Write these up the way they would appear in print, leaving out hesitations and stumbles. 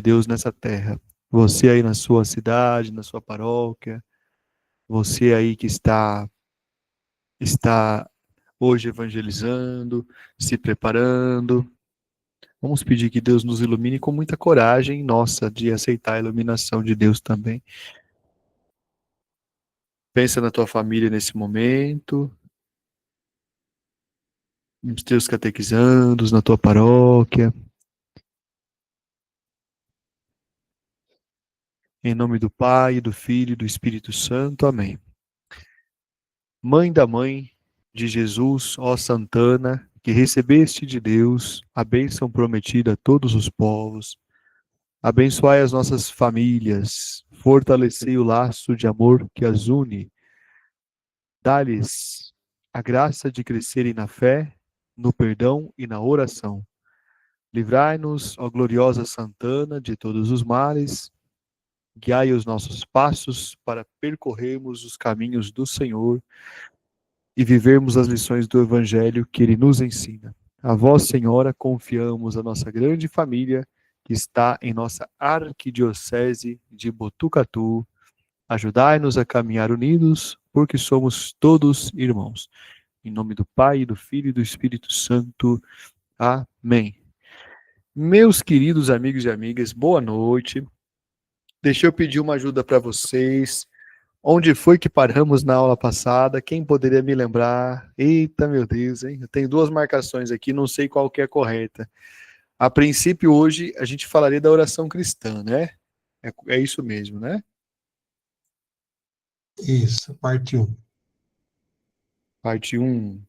Deus nessa terra. Você aí na sua cidade, na sua paróquia, você aí que está hoje evangelizando, se preparando. Vamos pedir que Deus nos ilumine com muita coragem, nossa, de aceitar a iluminação de Deus também. Pensa na tua família nesse momento, nos teus catequizandos, na tua paróquia. Em nome do Pai, do Filho e do Espírito Santo. Amém. Mãe da Mãe de Jesus, ó Santana, que recebeste de Deus a bênção prometida a todos os povos, abençoai as nossas famílias, fortalecei o laço de amor que as une, dá-lhes a graça de crescerem na fé, no perdão e na oração. Livrai-nos, ó gloriosa Santana, de todos os males, guiai os nossos passos para percorrermos os caminhos do Senhor e vivermos as lições do Evangelho que Ele nos ensina. A vós, Senhora, confiamos a nossa grande família que está em nossa arquidiocese de Botucatu. Ajudai-nos a caminhar unidos, porque somos todos irmãos. Em nome do Pai, do Filho e do Espírito Santo. Amém. Meus queridos amigos e amigas, boa noite. Deixa eu pedir uma ajuda para vocês. Onde foi que paramos na aula passada? Quem poderia me lembrar? Eita, meu Deus, hein? Eu tenho duas marcações aqui, não sei qual que é a correta. A princípio, hoje, a gente falaria da oração cristã, né? É isso mesmo, né? Isso, parte 1. Parte 1.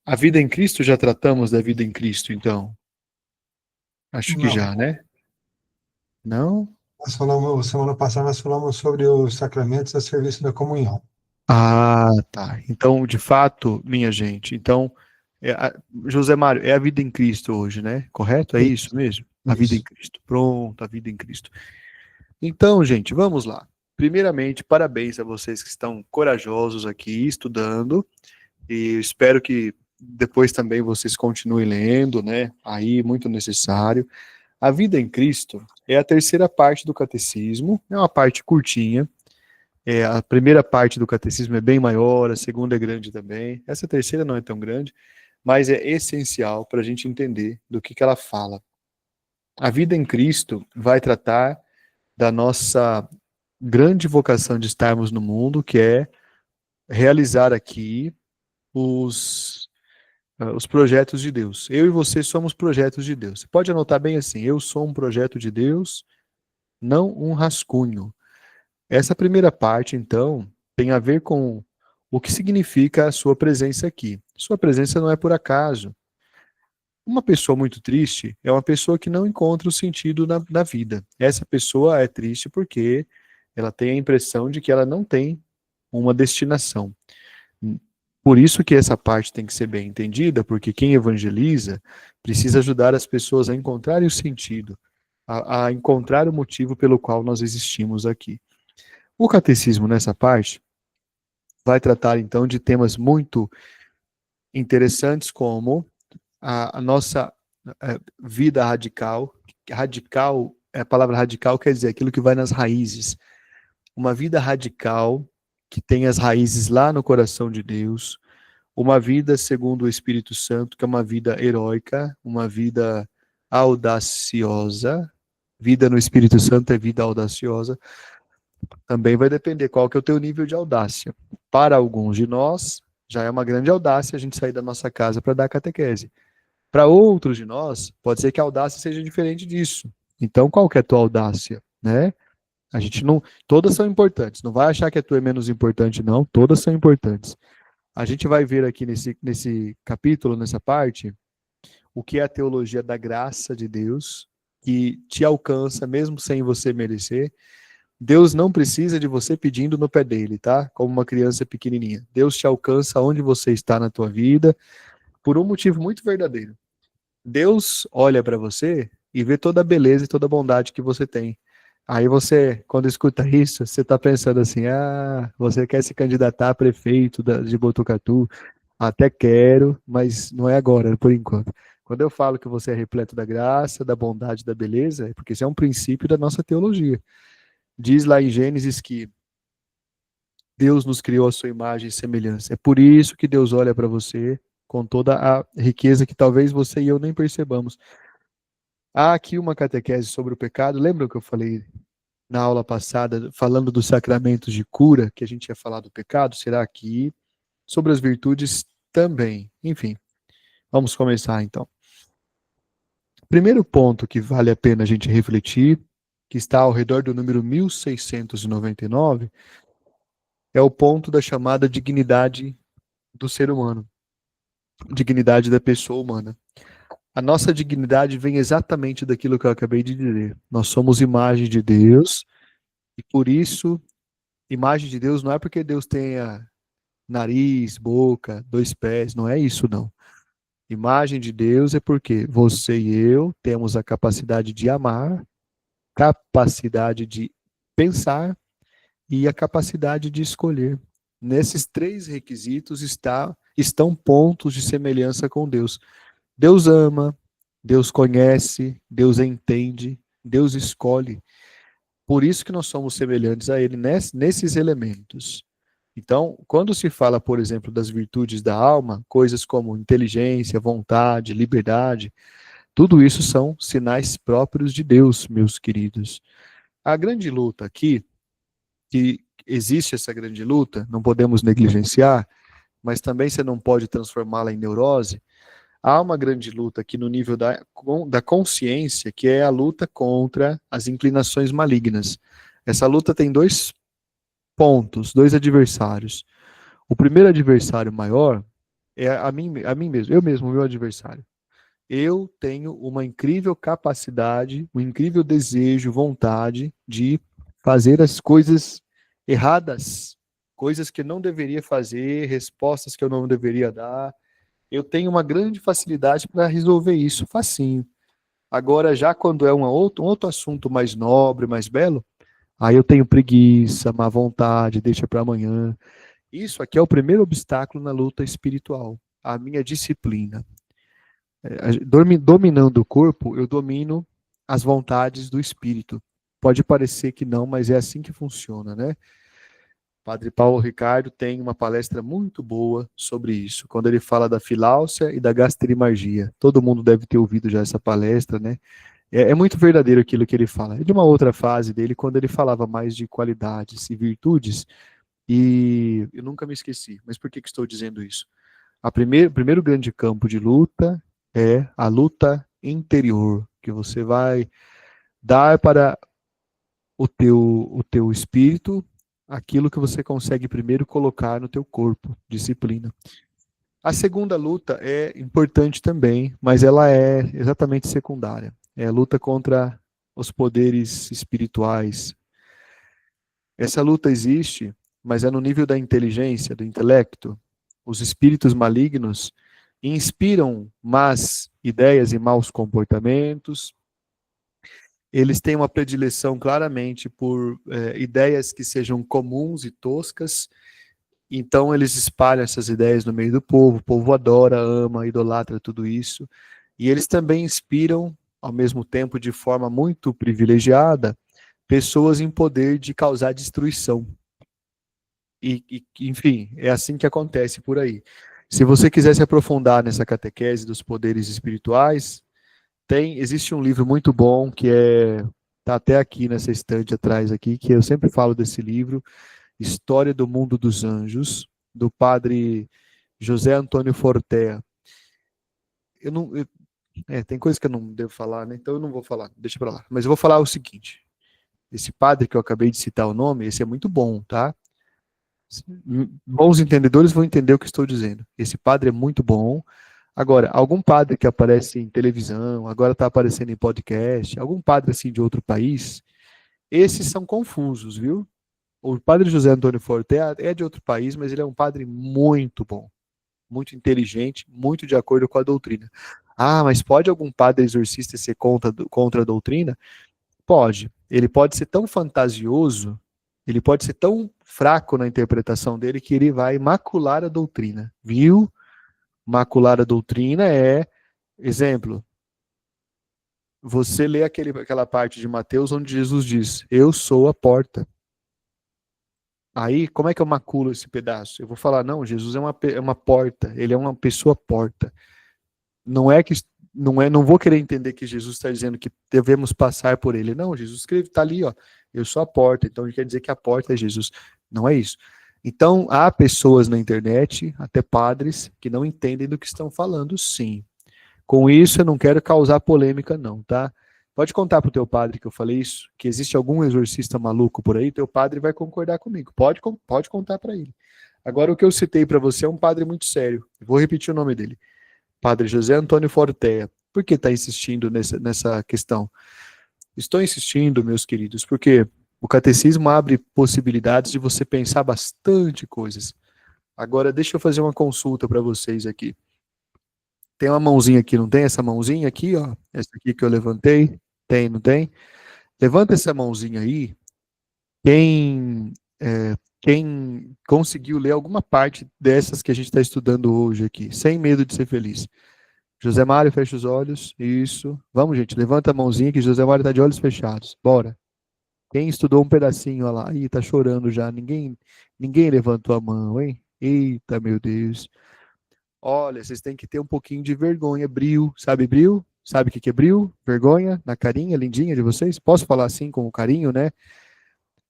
A vida em Cristo, já tratamos da vida em Cristo, então? Acho que Não. já, né? Não? Semana passada nós falamos sobre os sacramentos a serviço da comunhão. Ah, tá. Então, de fato, minha gente, então, José Mário, é a vida em Cristo hoje, né? Correto? É isso mesmo? A vida em Cristo. Pronto, a vida em Cristo. Então, gente, vamos lá. Primeiramente, parabéns a vocês que estão corajosos aqui, estudando, e espero que depois também vocês continuem lendo, né? Aí, muito necessário. A vida em Cristo é a terceira parte do catecismo, é uma parte curtinha. A primeira parte do catecismo é bem maior, a segunda é grande também. Essa terceira não é tão grande, mas é essencial para a gente entender do que ela fala. A vida em Cristo vai tratar da nossa grande vocação de estarmos no mundo, que é realizar aqui os projetos de Deus. Eu e você somos projetos de Deus. Você pode anotar bem assim, eu sou um projeto de Deus, não um rascunho. Essa primeira parte, então, tem a ver com o que significa a sua presença aqui. Sua presença não é por acaso. Uma pessoa muito triste é uma pessoa que não encontra o sentido na vida. Essa pessoa é triste porque ela tem a impressão de que ela não tem uma destinação. Por isso que essa parte tem que ser bem entendida, porque quem evangeliza precisa ajudar as pessoas a encontrarem o sentido, a encontrar o motivo pelo qual nós existimos aqui. O catecismo, nessa parte, vai tratar, então, de temas muito interessantes, como a nossa vida radical. Radical, a palavra radical quer dizer aquilo que vai nas raízes. Uma vida radical, que tem as raízes lá no coração de Deus. Uma vida segundo o Espírito Santo, que é uma vida heróica, uma vida audaciosa. Vida no Espírito Santo é vida audaciosa. Também vai depender qual que é o teu nível de audácia. Para alguns de nós, já é uma grande audácia a gente sair da nossa casa para dar catequese. Para outros de nós, pode ser que a audácia seja diferente disso. Então, qual que é a tua audácia, né? A gente não, todas são importantes. Não vai achar que a tua é menos importante, não. Todas são importantes. A gente vai ver aqui nesse capítulo, nessa parte, o que é a teologia da graça de Deus, que te alcança mesmo sem você merecer. Deus não precisa de você pedindo no pé dele, tá? Como uma criança pequenininha. Deus te alcança onde você está na tua vida, por um motivo muito verdadeiro. Deus olha para você e vê toda a beleza e toda a bondade que você tem. Aí você, quando escuta isso, você está pensando assim, você quer se candidatar a prefeito de Botucatu? Até quero, mas não é agora, por enquanto. Quando eu falo que você é repleto da graça, da bondade, da beleza, é porque isso é um princípio da nossa teologia. Diz lá em Gênesis que Deus nos criou a sua imagem e semelhança. É por isso que Deus olha para você com toda a riqueza que talvez você e eu nem percebamos. Há aqui uma catequese sobre o pecado. Lembra o que eu falei na aula passada, falando dos sacramentos de cura, que a gente ia falar do pecado? Será aqui sobre as virtudes também. Enfim, vamos começar então. Primeiro ponto que vale a pena a gente refletir, que está ao redor do número 1699, é o ponto da chamada dignidade do ser humano, dignidade da pessoa humana. A nossa dignidade vem exatamente daquilo que eu acabei de dizer. Nós somos imagem de Deus e por isso, imagem de Deus não é porque Deus tenha nariz, boca, dois pés, não é isso não. Imagem de Deus é porque você e eu temos a capacidade de amar, capacidade de pensar e a capacidade de escolher. Nesses três requisitos estão pontos de semelhança com Deus. Deus ama, Deus conhece, Deus entende, Deus escolhe. Por isso que nós somos semelhantes a Ele nesses elementos. Então, quando se fala, por exemplo, das virtudes da alma, coisas como inteligência, vontade, liberdade, tudo isso são sinais próprios de Deus, meus queridos. A grande luta aqui, que existe essa grande luta, não podemos negligenciar, mas também você não pode transformá-la em neurose. Há uma grande luta aqui no nível da consciência, que é a luta contra as inclinações malignas. Essa luta tem dois pontos, dois adversários. O primeiro adversário maior é a mim mesmo, eu mesmo, o meu adversário. Eu tenho uma incrível capacidade, um incrível desejo, vontade de fazer as coisas erradas, coisas que eu não deveria fazer, respostas que eu não deveria dar. Eu tenho uma grande facilidade para resolver isso, facinho. Agora, já quando é um outro assunto mais nobre, mais belo, aí eu tenho preguiça, má vontade, deixa para amanhã. Isso aqui é o primeiro obstáculo na luta espiritual, a minha disciplina. Dominando o corpo, eu domino as vontades do espírito. Pode parecer que não, mas é assim que funciona, né? Padre Paulo Ricardo tem uma palestra muito boa sobre isso, quando ele fala da filáusia e da gastrimargia. Todo mundo deve ter ouvido já essa palestra, né? É muito verdadeiro aquilo que ele fala. É de uma outra fase dele, quando ele falava mais de qualidades e virtudes, e eu nunca me esqueci. Mas por que estou dizendo isso? O primeiro grande campo de luta é a luta interior, que você vai dar para o teu espírito aquilo que você consegue primeiro colocar no teu corpo, disciplina. A segunda luta é importante também, mas ela é exatamente secundária. É a luta contra os poderes espirituais. Essa luta existe, mas é no nível da inteligência, do intelecto. Os espíritos malignos inspiram más ideias e maus comportamentos. Eles têm uma predileção claramente por ideias que sejam comuns e toscas. Então eles espalham essas ideias no meio do povo. O povo adora, ama, idolatra tudo isso. E eles também inspiram, ao mesmo tempo, de forma muito privilegiada, pessoas em poder de causar destruição. Enfim, é assim que acontece por aí. Se você quiser se aprofundar nessa catequese dos poderes espirituais, existe um livro muito bom que tá até aqui nessa estante atrás aqui, que eu sempre falo desse livro, História do Mundo dos Anjos, do padre José Antônio Fortea. Tem coisa que eu não devo falar, né? Então eu não vou falar, deixa para lá. Mas eu vou falar o seguinte: esse padre que eu acabei de citar o nome, esse é muito bom, tá? Bons entendedores vão entender o que estou dizendo. Esse padre é muito bom. Agora, algum padre que aparece em televisão, agora está aparecendo em podcast, algum padre assim de outro país, esses são confusos, viu? O padre José Antônio Forte é de outro país, mas ele é um padre muito bom, muito inteligente, muito de acordo com a doutrina. Ah, mas pode algum padre exorcista ser contra a doutrina? Pode. Ele pode ser tão fantasioso, ele pode ser tão fraco na interpretação dele que ele vai macular a doutrina, viu? Macular a doutrina é Exemplo, você lê aquela parte de Mateus onde Jesus diz, eu sou a porta. Aí, como é que eu maculo esse pedaço? Eu vou falar, não, Jesus é uma porta, ele é uma pessoa porta. Não é que não vou querer entender que Jesus está dizendo que devemos passar por ele. Não, Jesus está ali, ó. Eu sou a porta, então ele quer dizer que a porta é Jesus. Não é isso. Então, há pessoas na internet, até padres, que não entendem do que estão falando, sim. Com isso, eu não quero causar polêmica, não, tá? Pode contar pro teu padre que eu falei isso, que existe algum exorcista maluco por aí, teu padre vai concordar comigo. Pode contar para ele. Agora, o que eu citei para você é um padre muito sério. Vou repetir o nome dele. Padre José Antônio Fortea. Por que está insistindo nessa questão? Estou insistindo, meus queridos, porque o catecismo abre possibilidades de você pensar bastante coisas. Agora, deixa eu fazer uma consulta para vocês aqui. Tem uma mãozinha aqui, não tem essa mãozinha aqui, ó? Essa aqui que eu levantei? Tem, não tem? Levanta essa mãozinha aí. Quem conseguiu ler alguma parte dessas que a gente está estudando hoje aqui, sem medo de ser feliz. José Mário, fecha os olhos. Isso. Vamos, gente, levanta a mãozinha que José Mário está de olhos fechados. Bora. Quem estudou um pedacinho, olha lá. Ih, tá chorando já. Ninguém levantou a mão, hein? Eita, meu Deus. Olha, vocês têm que ter um pouquinho de vergonha. Bril. Sabe bril? Sabe o que é bril? Vergonha na carinha lindinha de vocês? Posso falar assim com carinho, né?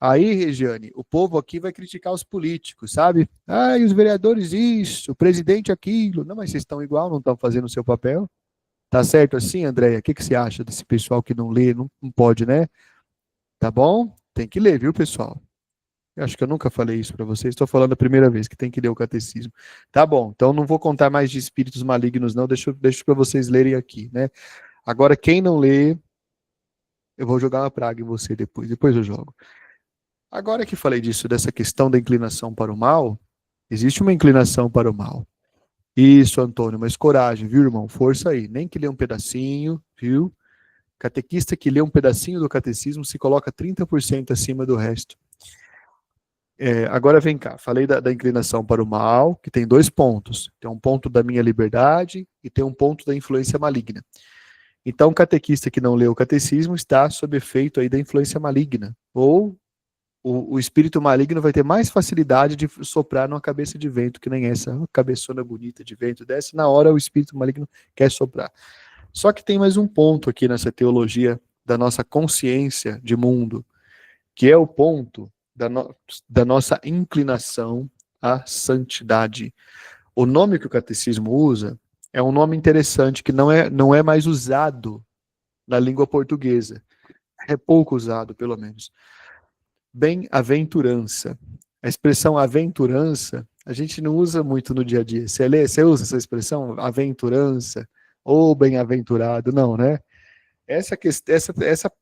Aí, Regiane, o povo aqui vai criticar os políticos, sabe? Ah, e os vereadores isso, o presidente aquilo. Não, mas vocês estão igual, não estão fazendo o seu papel? Tá certo assim, Andréia? O que você acha desse pessoal que não lê? Não pode, né? Tá bom? Tem que ler, viu, pessoal? Eu acho que eu nunca falei isso para vocês, estou falando a primeira vez que tem que ler o catecismo. Tá bom, então não vou contar mais de espíritos malignos, não, deixo para vocês lerem aqui, né? Agora, quem não lê, eu vou jogar uma praga em você depois eu jogo. Agora que falei disso, dessa questão da inclinação para o mal, existe uma inclinação para o mal. Isso, Antônio, mas coragem, viu, irmão? Força aí. Nem que lê um pedacinho, viu? Catequista que lê um pedacinho do catecismo se coloca 30% acima do resto. Agora vem cá, falei da inclinação para o mal, que tem 2 pontos. Tem um ponto da minha liberdade e tem um ponto da influência maligna. Então, o catequista que não lê o catecismo está sob efeito aí da influência maligna. Ou o espírito maligno vai ter mais facilidade de soprar numa cabeça de vento, que nem essa, uma cabeçona bonita de vento dessa, na hora o espírito maligno quer soprar. Só que tem mais um ponto aqui nessa teologia da nossa consciência de mundo, que é o ponto da nossa inclinação à santidade. O nome que o catecismo usa é um nome interessante que não é mais usado na língua portuguesa. É pouco usado, pelo menos. Bem-aventurança. A expressão aventurança, a gente não usa muito no dia a dia. Você usa essa expressão, aventurança, ou bem-aventurado? Não, né? Essa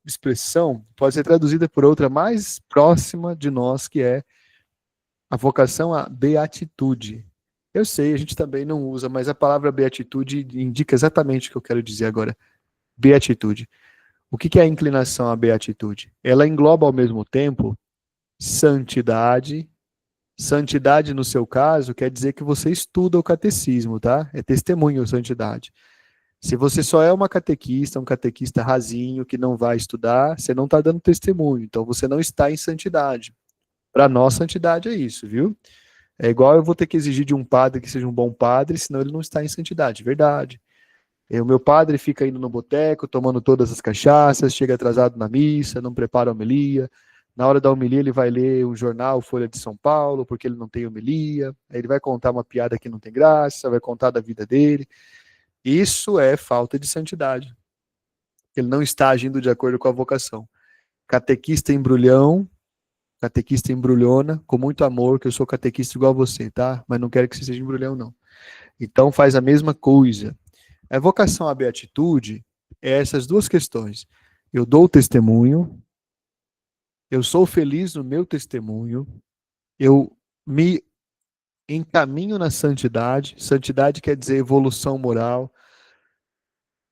expressão pode ser traduzida por outra mais próxima de nós, que é a vocação à beatitude. Eu sei, a gente também não usa, mas a palavra beatitude indica exatamente o que eu quero dizer agora. Beatitude. O que é a inclinação à beatitude? Ela engloba ao mesmo tempo santidade. Santidade, no seu caso, quer dizer que você estuda o catecismo, tá? É testemunho santidade. Se você só é uma catequista, um catequista rasinho, que não vai estudar, você não está dando testemunho, então você não está em santidade. Para nós, santidade é isso, viu? É igual eu vou ter que exigir de um padre que seja um bom padre, senão ele não está em santidade, verdade. O meu padre fica indo no boteco, tomando todas as cachaças, chega atrasado na missa, não prepara a homilia. Na hora da homilia, ele vai ler o jornal Folha de São Paulo, porque ele não tem homilia. Aí ele vai contar uma piada que não tem graça, vai contar da vida dele. Isso é falta de santidade. Ele não está agindo de acordo com a vocação. Catequista embrulhão, catequista embrulhona, com muito amor, que eu sou catequista igual a você, tá? Mas não quero que você seja embrulhão, não. Então faz a mesma coisa. A vocação à beatitude é essas 2 questões. Eu dou testemunho, eu sou feliz no meu testemunho, eu me encaminho na santidade. Santidade quer dizer evolução moral.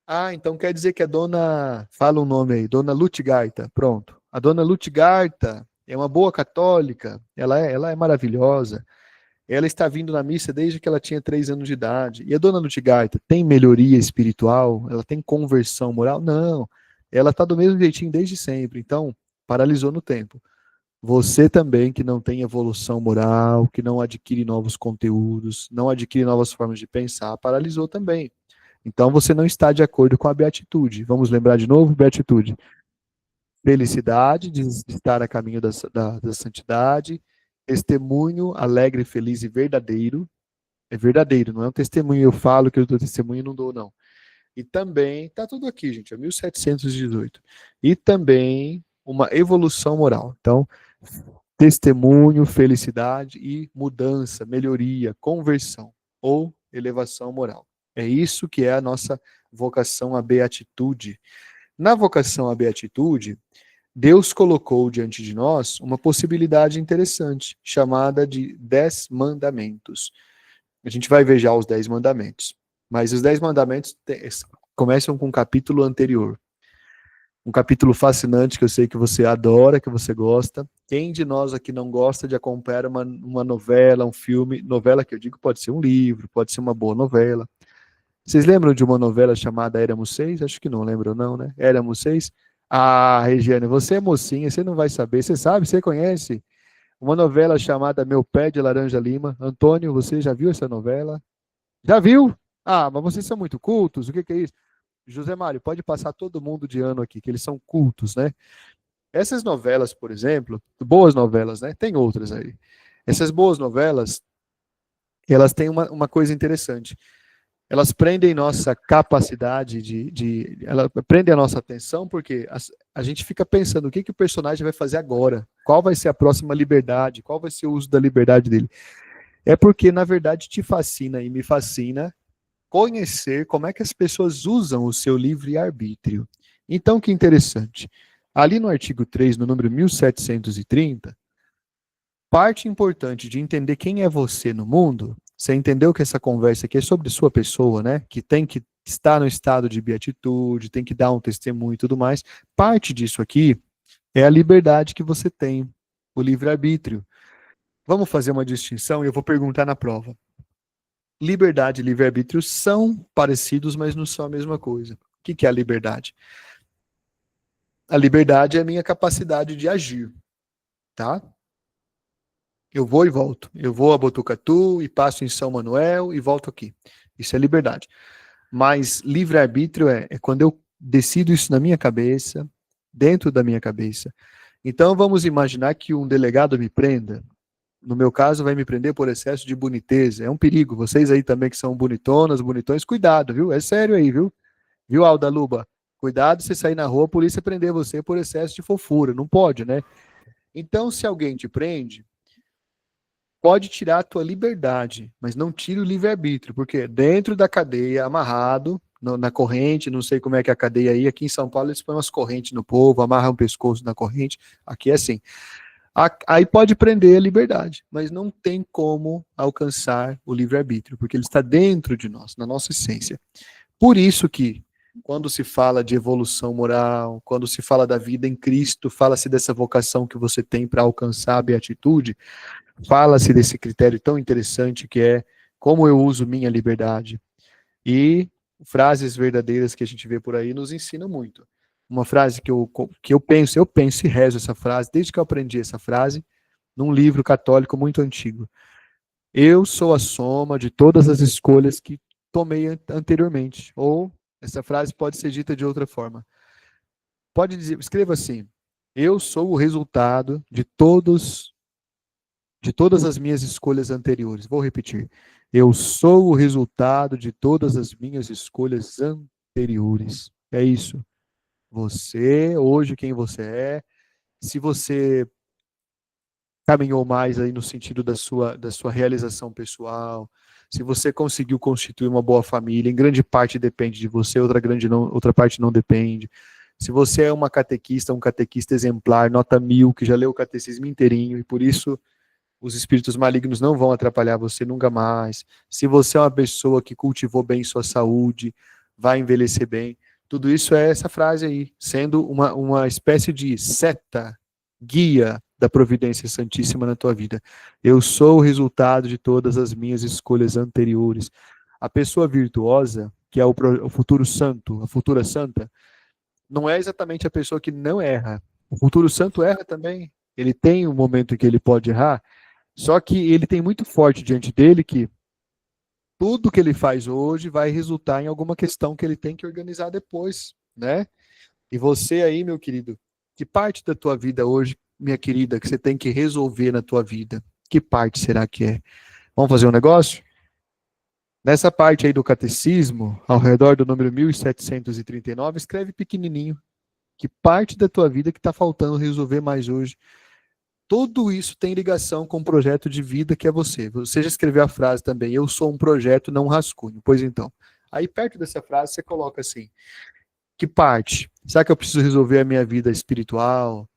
Ah, então quer dizer que a dona, fala um nome aí, dona Lutgarta, pronto. A dona Lutgarta é uma boa católica, ela é maravilhosa, Ela está vindo na missa desde que ela tinha 3 anos de idade. E a dona Lutigaita tem melhoria espiritual? Ela tem conversão moral? Não. Ela está do mesmo jeitinho desde sempre. Então, paralisou no tempo. Você também que não tem evolução moral, que não adquire novos conteúdos, não adquire novas formas de pensar, paralisou também. Então você não está de acordo com a beatitude. Vamos lembrar de novo, beatitude. Felicidade de estar a caminho da santidade, testemunho alegre, feliz e verdadeiro. É verdadeiro, não é um testemunho, eu falo que eu dou testemunho e não dou, não. E também, tá tudo aqui, gente, é 1718. E também uma evolução moral. Então, testemunho, felicidade e mudança, melhoria, conversão ou elevação moral. É isso que é a nossa vocação à beatitude. Na vocação à beatitude, Deus colocou diante de nós uma possibilidade interessante, chamada de 10 mandamentos. A gente vai ver já os 10 mandamentos. Mas os 10 mandamentos começam com um capítulo anterior. Um capítulo fascinante que eu sei que você adora, que você gosta. Quem de nós aqui não gosta de acompanhar uma novela, um filme? Novela que eu digo pode ser um livro, pode ser uma boa novela. Vocês lembram de uma novela chamada Éramos Seis? Acho que não lembram não, né? Éramos Seis? Ah, Regiane, você é mocinha, você não vai saber. Você sabe, você conhece? Uma novela chamada Meu Pé de Laranja Lima. Antônio, você já viu essa novela? Já viu? Ah, mas vocês são muito cultos, o que é isso? José Mário, pode passar todo mundo de ano aqui, que eles são cultos, né? Essas novelas, por exemplo, boas novelas, né? Tem outras aí. Essas boas novelas, elas têm uma coisa interessante. Elas prendem nossa capacidade ela prende a nossa atenção, porque a gente fica pensando o que o personagem vai fazer agora, qual vai ser a próxima liberdade, qual vai ser o uso da liberdade dele. É porque, na verdade, te fascina e me fascina conhecer como é que as pessoas usam o seu livre-arbítrio. Então, que interessante. Ali no artigo 3, no número 1730, parte importante de entender quem é você no mundo, você entendeu que essa conversa aqui é sobre sua pessoa, né? Que tem que estar no estado de beatitude, tem que dar um testemunho e tudo mais. Parte disso aqui é a liberdade que você tem, o livre-arbítrio. Vamos fazer uma distinção e eu vou perguntar na prova. Liberdade e livre-arbítrio são parecidos, mas não são a mesma coisa. O que é a liberdade? A liberdade é a minha capacidade de agir, tá? Eu vou e volto. Eu vou a Botucatu e passo em São Manuel e volto aqui. Isso é liberdade. Mas livre-arbítrio é quando eu decido isso na minha cabeça, dentro da minha cabeça. Então vamos imaginar que um delegado me prenda. No meu caso, vai me prender por excesso de boniteza. É um perigo. Vocês aí também que são bonitonas, bonitões, cuidado, viu? É sério aí, viu? Viu, Alda Luba? Cuidado se sair na rua, a polícia prender você por excesso de fofura. Não pode, né? Então, se alguém te prende, pode tirar a tua liberdade, mas não tira o livre-arbítrio, porque dentro da cadeia, amarrado, na corrente, não sei como é que é a cadeia aí, aqui em São Paulo eles põem umas correntes no povo, amarram o pescoço na corrente, aqui é assim. Aí pode prender a liberdade, mas não tem como alcançar o livre-arbítrio, porque ele está dentro de nós, na nossa essência. Por isso que, quando se fala de evolução moral, quando se fala da vida em Cristo, fala-se dessa vocação que você tem para alcançar a beatitude, fala-se desse critério tão interessante que é como eu uso minha liberdade. E frases verdadeiras que a gente vê por aí nos ensinam muito. Uma frase que eu penso e rezo essa frase, desde que eu aprendi essa frase, num livro católico muito antigo. Eu sou a soma de todas as escolhas que tomei anteriormente. Ou essa frase pode ser dita de outra forma. Pode dizer, escreva assim: eu sou o resultado de todas as minhas escolhas anteriores. Vou repetir. Eu sou o resultado de todas as minhas escolhas anteriores. É isso. Você, hoje, quem você é. Se você caminhou mais aí no sentido da sua realização pessoal, se você conseguiu constituir uma boa família, em grande parte depende de você, outra parte não depende. Se você é uma catequista, um catequista exemplar, nota 1000, que já leu o catecismo inteirinho, e por isso os espíritos malignos não vão atrapalhar você nunca mais. Se você é uma pessoa que cultivou bem sua saúde, vai envelhecer bem. Tudo isso é essa frase aí, sendo uma espécie de seta, guia, da providência santíssima na tua vida. Eu sou o resultado de todas as minhas escolhas anteriores. A pessoa virtuosa, que é o futuro santo, a futura santa, não é exatamente a pessoa que não erra. O futuro santo erra também. Ele tem um momento em que ele pode errar, só que ele tem muito forte diante dele que tudo que ele faz hoje vai resultar em alguma questão que ele tem que organizar depois, né? E você aí, meu querido, que parte da tua vida hoje, minha querida, que você tem que resolver na tua vida? Que parte será que é? Vamos fazer um negócio? Nessa parte aí do catecismo, ao redor do número 1739, escreve pequenininho. Que parte da tua vida que está faltando resolver mais hoje? Tudo isso tem ligação com o projeto de vida que é você. Você já escreveu a frase também, eu sou um projeto, não um rascunho. Pois então, aí perto dessa frase você coloca assim, que parte? Será que eu preciso resolver a minha vida espiritual?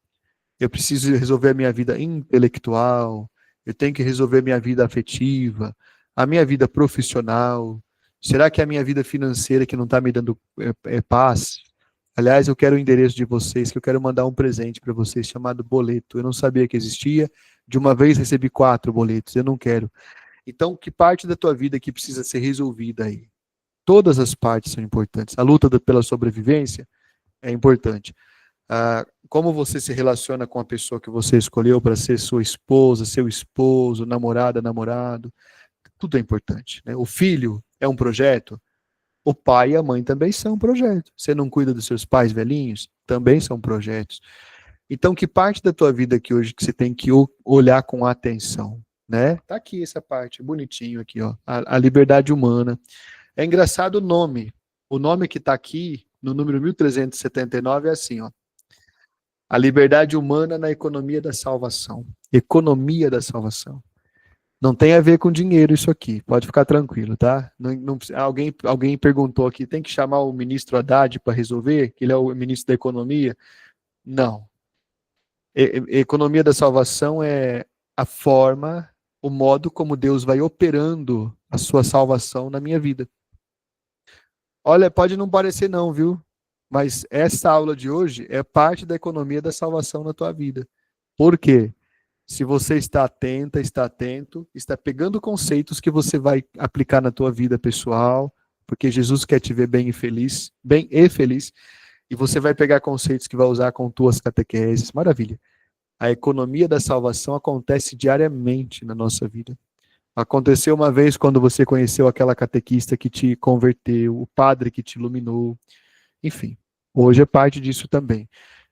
Eu preciso resolver a minha vida intelectual? Eu tenho que resolver a minha vida afetiva? A minha vida profissional? Será que a minha vida financeira que não está me dando paz? Aliás, eu quero o endereço de vocês, que eu quero mandar um presente para vocês chamado boleto. Eu não sabia que existia. De uma vez recebi 4 boletos. Eu não quero. Então, que parte da tua vida que precisa ser resolvida aí? Todas as partes são importantes. A luta pela sobrevivência é importante. Como você se relaciona com a pessoa que você escolheu para ser sua esposa, seu esposo, namorada, namorado, tudo é importante, né? O filho é um projeto, o pai e a mãe também são um projeto. Você não cuida dos seus pais velhinhos? Também são projetos. Então, que parte da tua vida aqui hoje que você tem que olhar com atenção, né? Tá aqui essa parte, bonitinho aqui, ó. A liberdade humana. É engraçado o nome. O nome que está aqui, no número 1379, é assim, ó. A liberdade humana na economia da salvação. Economia da salvação. Não tem a ver com dinheiro isso aqui, pode ficar tranquilo, tá? Alguém perguntou aqui, tem que chamar o ministro Haddad para resolver, que ele é o ministro da economia? Não. Economia da salvação é a forma, o modo como Deus vai operando a sua salvação na minha vida. Olha, pode não parecer não, viu? Mas essa aula de hoje é parte da economia da salvação na tua vida. Por quê? Se você está atenta, está atento, está pegando conceitos que você vai aplicar na tua vida pessoal, porque Jesus quer te ver bem e feliz, e você vai pegar conceitos que vai usar com tuas catequeses. Maravilha. A economia da salvação acontece diariamente na nossa vida. Aconteceu uma vez quando você conheceu aquela catequista que te converteu, o padre que te iluminou. Enfim, hoje é parte disso também.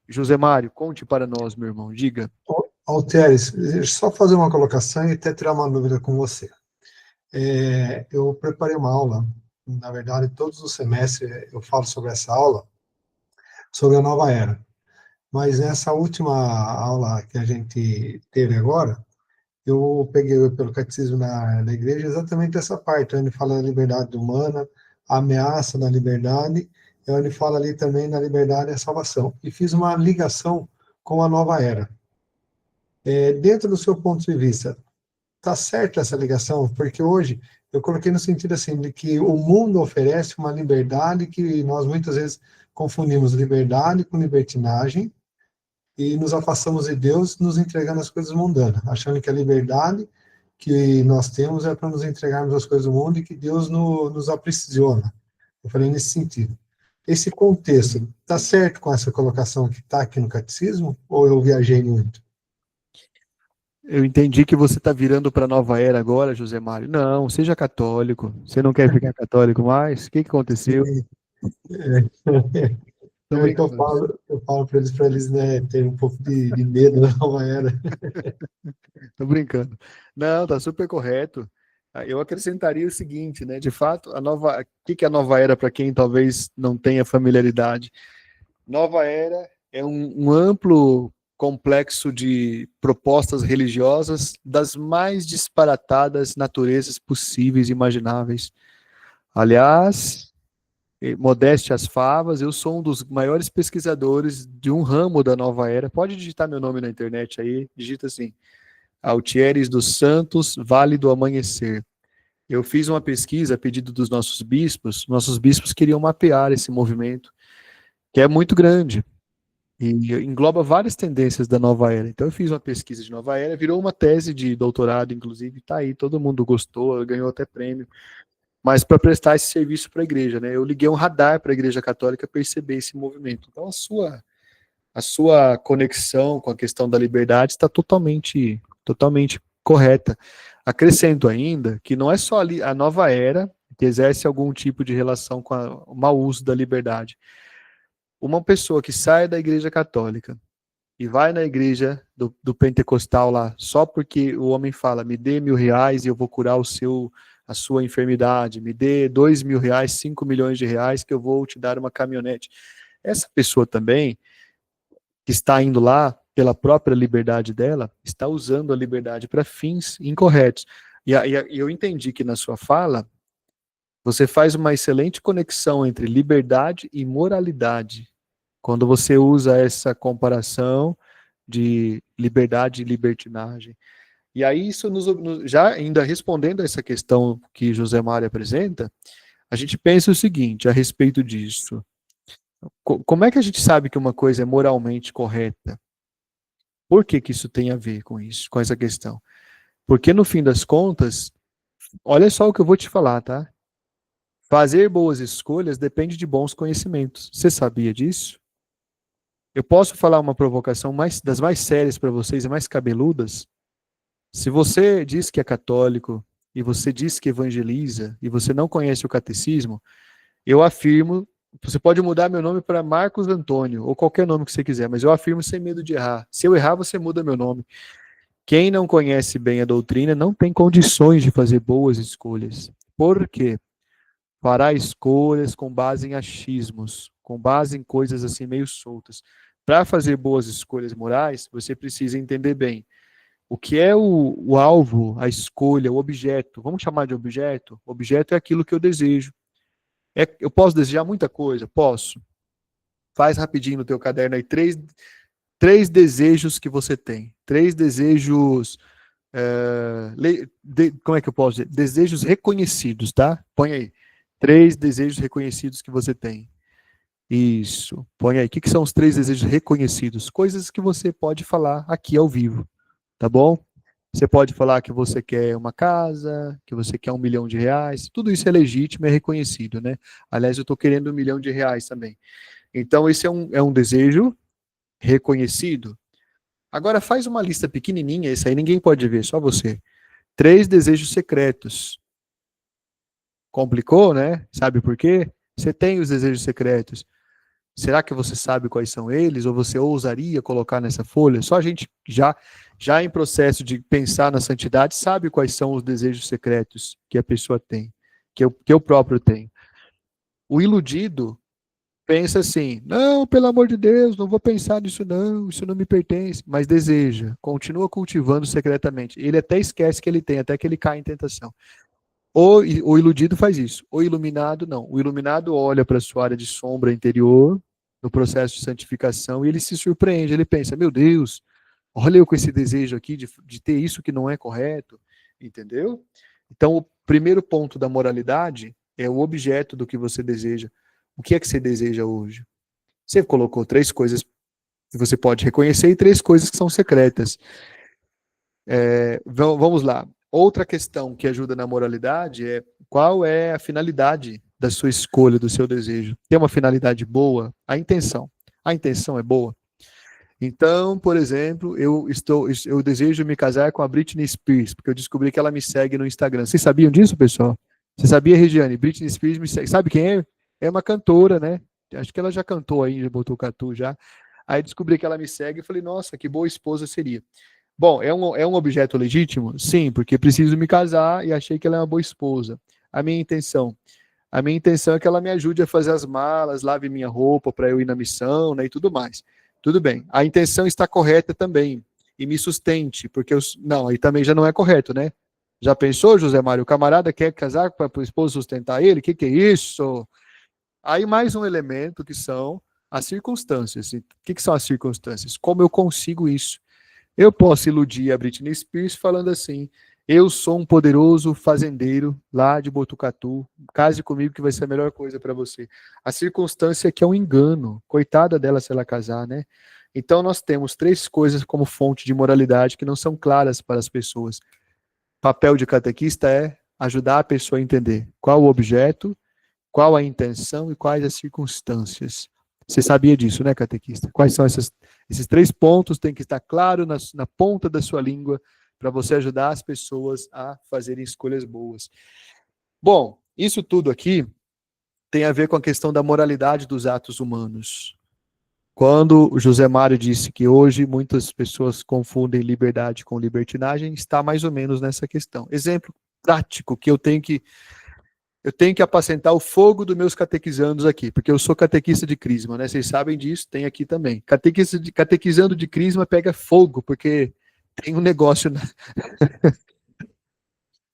José Mário, conte para nós, meu irmão, diga. Alteres, deixa eu só fazer uma colocação e até tirar uma dúvida com você. Eu preparei uma aula, na verdade, todos os semestres eu falo sobre essa aula, sobre a nova era. Mas nessa última aula que a gente teve agora, eu peguei pelo catecismo da igreja exatamente essa parte, onde fala da liberdade humana, a ameaça da liberdade, e onde fala ali também da liberdade e a salvação. E fiz uma ligação com a nova era. Dentro do seu ponto de vista, está certa essa ligação? Porque hoje eu coloquei no sentido assim, de que o mundo oferece uma liberdade que nós muitas vezes confundimos liberdade com libertinagem, e nos afastamos de Deus, nos entregando as coisas mundanas, achando que a liberdade que nós temos é para nos entregarmos as coisas do mundo e que Deus nos aprisiona. Eu falei nesse sentido. Esse contexto está certo com essa colocação que está aqui no catecismo, ou eu viajei muito? Eu entendi que você está virando para a nova era agora, José Mário. Não, seja católico. Você não quer ficar católico mais? O que aconteceu? Tô É que brincando. eu falo para eles, né, terem um pouco de medo da nova era. Tô brincando. Não, tá super correto. Eu acrescentaria o seguinte, né? De fato, o que é a nova era para quem talvez não tenha familiaridade? Nova era é um amplo complexo de propostas religiosas das mais disparatadas naturezas possíveis e imagináveis. Aliás, modéstia às favas, eu sou um dos maiores pesquisadores de um ramo da nova era. Pode digitar meu nome na internet aí, digita assim, Altieres dos Santos, Vale do Amanhecer. Eu fiz uma pesquisa a pedido dos nossos bispos queriam mapear esse movimento, que é muito grande. E engloba várias tendências da nova era. Então eu fiz uma pesquisa de nova era, virou uma tese de doutorado, inclusive, tá aí, todo mundo gostou, ganhou até prêmio, mas para prestar esse serviço para a igreja, né? Eu liguei um radar para a Igreja Católica perceber esse movimento. Então a sua conexão com a questão da liberdade está totalmente correta. Acrescento ainda que não é só a nova era que exerce algum tipo de relação com o mau uso da liberdade. Uma pessoa que sai da Igreja Católica e vai na igreja do pentecostal lá, só porque o homem fala, me dê R$ 1.000 e eu vou curar a sua enfermidade, me dê R$ 2.000, 5 milhões que eu vou te dar uma caminhonete. Essa pessoa também, que está indo lá pela própria liberdade dela, está usando a liberdade para fins incorretos. E eu entendi que na sua fala, você faz uma excelente conexão entre liberdade e moralidade, quando você usa essa comparação de liberdade e libertinagem. E aí, isso já ainda respondendo a essa questão que José Mário apresenta, a gente pensa o seguinte a respeito disso. Como é que a gente sabe que uma coisa é moralmente correta? Por que que isso tem a ver com isso, com essa questão? Porque no fim das contas, olha só o que eu vou te falar, tá? Fazer boas escolhas depende de bons conhecimentos. Você sabia disso? Eu posso falar uma provocação das mais sérias para vocês e mais cabeludas? Se você diz que é católico e você diz que evangeliza e você não conhece o catecismo, eu afirmo, você pode mudar meu nome para Marcos Antônio ou qualquer nome que você quiser, mas eu afirmo sem medo de errar. Se eu errar, você muda meu nome. Quem não conhece bem a doutrina não tem condições de fazer boas escolhas. Por quê? Fará escolhas com base em achismos, com base em coisas assim meio soltas. Para fazer boas escolhas morais, você precisa entender bem o que é o alvo, a escolha, o objeto. Vamos chamar de objeto? Objeto é aquilo que eu desejo. Eu posso desejar muita coisa? Posso. Faz rapidinho no teu caderno aí três desejos que você tem. Três desejos. Como é que eu posso dizer? Desejos reconhecidos, tá? Põe aí. Três desejos reconhecidos que você tem. Isso. Põe aí. O que são os três desejos reconhecidos? Coisas que você pode falar aqui ao vivo, tá bom? Você pode falar que você quer uma casa, que você quer R$ 1 milhão. Tudo isso é legítimo, é reconhecido, né? Aliás, eu estou querendo R$ 1 milhão também. Então, esse é um desejo reconhecido. Agora, faz uma lista pequenininha, esse aí ninguém pode ver, só você. 3 desejos secretos. Complicou, né? Sabe por quê? Você tem os desejos secretos. Será que você sabe quais são eles? Ou você ousaria colocar nessa folha? Só a gente já em processo de pensar na santidade sabe quais são os desejos secretos que a pessoa tem, que eu próprio tenho. O iludido pensa assim, não, pelo amor de Deus, não vou pensar nisso não, isso não me pertence, mas deseja, continua cultivando secretamente. Ele até esquece que ele tem, até que ele cai em tentação. O iludido faz isso, o iluminado não. O iluminado olha para a sua área de sombra interior, no processo de santificação, e ele se surpreende, ele pensa, meu Deus, olha eu com esse desejo aqui de ter isso que não é correto, entendeu? Então, o primeiro ponto da moralidade é o objeto do que você deseja. O que é que você deseja hoje? Você colocou 3 coisas que você pode reconhecer e 3 coisas que são secretas. Vamos lá. Outra questão que ajuda na moralidade é qual é a finalidade da sua escolha, do seu desejo. Tem uma finalidade boa? A intenção. A intenção é boa? Então, por exemplo, eu desejo me casar com a Britney Spears, porque eu descobri que ela me segue no Instagram. Vocês sabiam disso, pessoal? Você sabia, Regiane? Britney Spears me segue. Sabe quem é? É uma cantora, né? Acho que ela já cantou aí, já botou catu já. Aí descobri que ela me segue e falei, nossa, que boa esposa seria. Bom, é um objeto legítimo? Sim, porque preciso me casar e achei que ela é uma boa esposa. A minha intenção? A minha intenção é que ela me ajude a fazer as malas, lave minha roupa para eu ir na missão, né, e tudo mais. Tudo bem. A intenção está correta também. E me sustente, porque não, aí também já não é correto, né? Já pensou, José Mário? O camarada quer casar para o esposo sustentar ele? O que é isso? Aí mais um elemento que são as circunstâncias. O que são as circunstâncias? Como eu consigo isso? Eu posso iludir a Britney Spears falando assim, Eu sou um poderoso fazendeiro lá de Botucatu. Case comigo que vai ser a melhor coisa para você. A circunstância é que é um engano. Coitada dela se ela casar, né? Então nós temos três coisas como fonte de moralidade que não são claras para as pessoas. Papel de catequista é ajudar a pessoa a entender qual o objeto, qual a intenção e quais as circunstâncias. Você sabia disso, né, catequista? Quais são esses três pontos? Tem que estar claro na ponta da sua língua para você ajudar as pessoas a fazerem escolhas boas. Bom, isso tudo aqui tem a ver com a questão da moralidade dos atos humanos. Quando o José Mário disse que hoje muitas pessoas confundem liberdade com libertinagem, está mais ou menos nessa questão. Exemplo prático que eu tenho que apacentar o fogo dos meus catequizandos aqui, porque eu sou catequista de crisma, né? Vocês sabem disso, tem aqui também. Catequizando de crisma pega fogo, porque tem um negócio,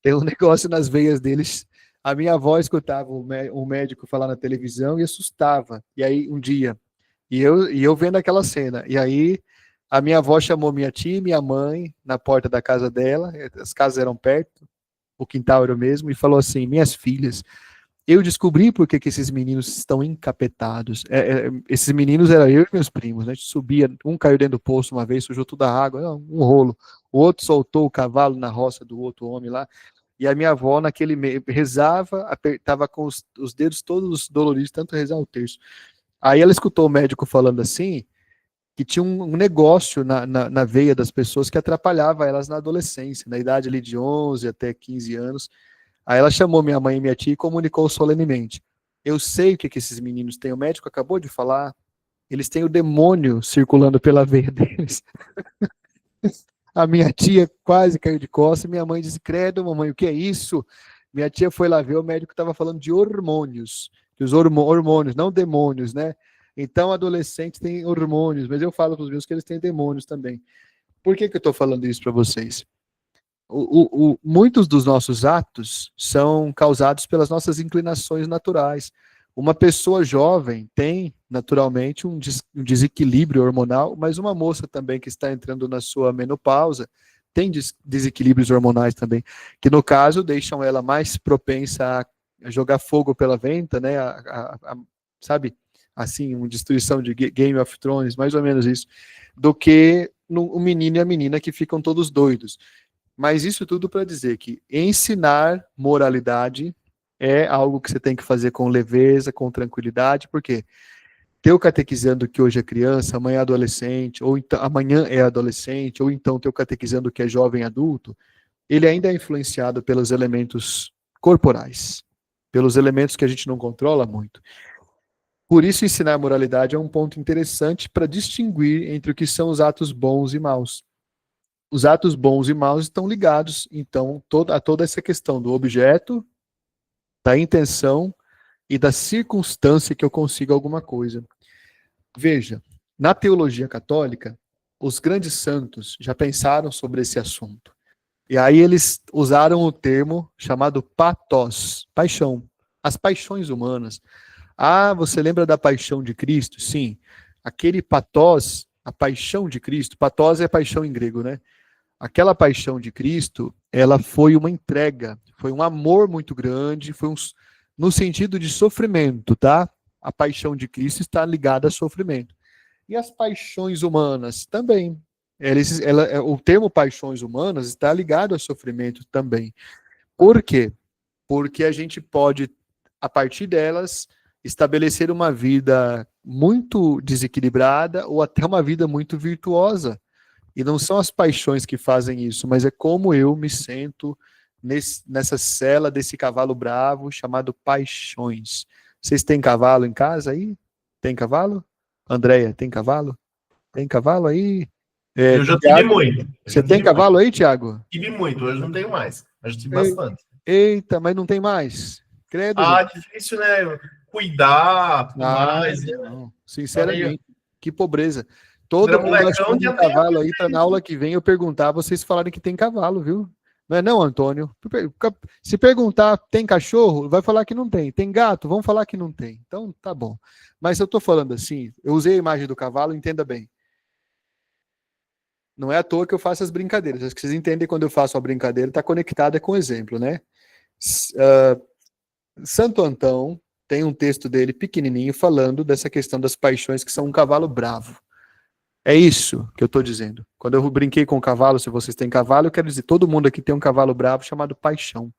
tem um negócio nas veias deles. A minha avó escutava um médico falar na televisão e assustava. E aí, um dia, e eu vendo aquela cena, e aí a minha avó chamou minha tia e minha mãe na porta da casa dela, as casas eram perto, o quintal era o mesmo, e falou assim: minhas filhas, eu descobri por que esses meninos estão encapetados. Esses meninos eram eu e meus primos, né? A gente subia, um caiu dentro do poço uma vez, sujou toda a água, um rolo. O outro soltou o cavalo na roça do outro homem lá. E a minha avó, naquele meio, rezava, apertava com os dedos todos doloridos, tanto rezar o terço. Aí ela escutou o médico falando assim, que tinha um negócio na veia das pessoas que atrapalhava elas na adolescência, na idade ali de 11 até 15 anos. Aí ela chamou minha mãe e minha tia e comunicou solenemente: eu sei o que esses meninos têm, o médico acabou de falar, eles têm o demônio circulando pela veia deles. A minha tia quase caiu de costas, minha mãe disse: credo, mamãe, o que é isso? Minha tia foi lá ver, o médico estava falando de hormônios, que os hormônios, não demônios, né? Então, adolescentes têm hormônios, mas eu falo para os meus que eles têm demônios também. Por que eu estou falando isso para vocês? Muitos dos nossos atos são causados pelas nossas inclinações naturais. Uma pessoa jovem tem, naturalmente, um desequilíbrio hormonal, mas uma moça também que está entrando na sua menopausa tem desequilíbrios hormonais também, que no caso deixam ela mais propensa a jogar fogo pela venta, né? Sabe? Assim, uma destruição de Game of Thrones, mais ou menos isso, do que o menino e a menina que ficam todos doidos. Mas isso tudo para dizer que ensinar moralidade é algo que você tem que fazer com leveza, com tranquilidade, porque teu catequizando que hoje é criança, amanhã é adolescente, ou então amanhã é adolescente, ou então teu catequizando que é jovem adulto, ele ainda é influenciado pelos elementos corporais, pelos elementos que a gente não controla muito. Por isso, ensinar moralidade é um ponto interessante para distinguir entre o que são os atos bons e maus. Os atos bons e maus estão ligados, então, a toda essa questão do objeto, da intenção e da circunstância que eu consiga alguma coisa. Veja, na teologia católica, os grandes santos já pensaram sobre esse assunto. E aí eles usaram o termo chamado pathos, paixão, as paixões humanas. Ah, você lembra da paixão de Cristo? Sim. Aquele pathos, a paixão de Cristo, pathos é paixão em grego, né? Aquela paixão de Cristo, ela foi uma entrega, foi um amor muito grande, no sentido de sofrimento, tá? A paixão de Cristo está ligada a sofrimento. E as paixões humanas também. O termo paixões humanas está ligado a sofrimento também. Por quê? Porque a gente pode, a partir delas, estabelecer uma vida muito desequilibrada ou até uma vida muito virtuosa. E não são as paixões que fazem isso, mas é como eu me sento nessa cela desse cavalo bravo chamado paixões. Vocês têm cavalo em casa aí? Tem cavalo? Andréia, tem cavalo? Tem cavalo aí? Eu já tive muito. Você tem cavalo aí, Tiago? Tive muito, hoje não tenho mais. Mas tive bastante. Eita, mas não tem mais. Credo. Difícil, né? Cuidar, tudo mais. Não. Sinceramente, que pobreza. Todo mundo achando um cavalo aí para na aula que vem eu perguntar, vocês falarem que tem cavalo, viu? Não é não, Antônio? Se perguntar, tem cachorro? Vai falar que não tem. Tem gato? Vão falar que não tem. Então, tá bom. Mas eu tô falando assim, eu usei a imagem do cavalo, entenda bem. Não é à toa que eu faço as brincadeiras. Acho que vocês entendem quando eu faço uma brincadeira, está conectada com o exemplo, né? Santo Antão tem um texto dele pequenininho falando dessa questão das paixões que são um cavalo bravo. É isso que eu estou dizendo. Quando eu brinquei com o cavalo, se vocês têm cavalo, eu quero dizer, todo mundo aqui tem um cavalo bravo chamado paixão.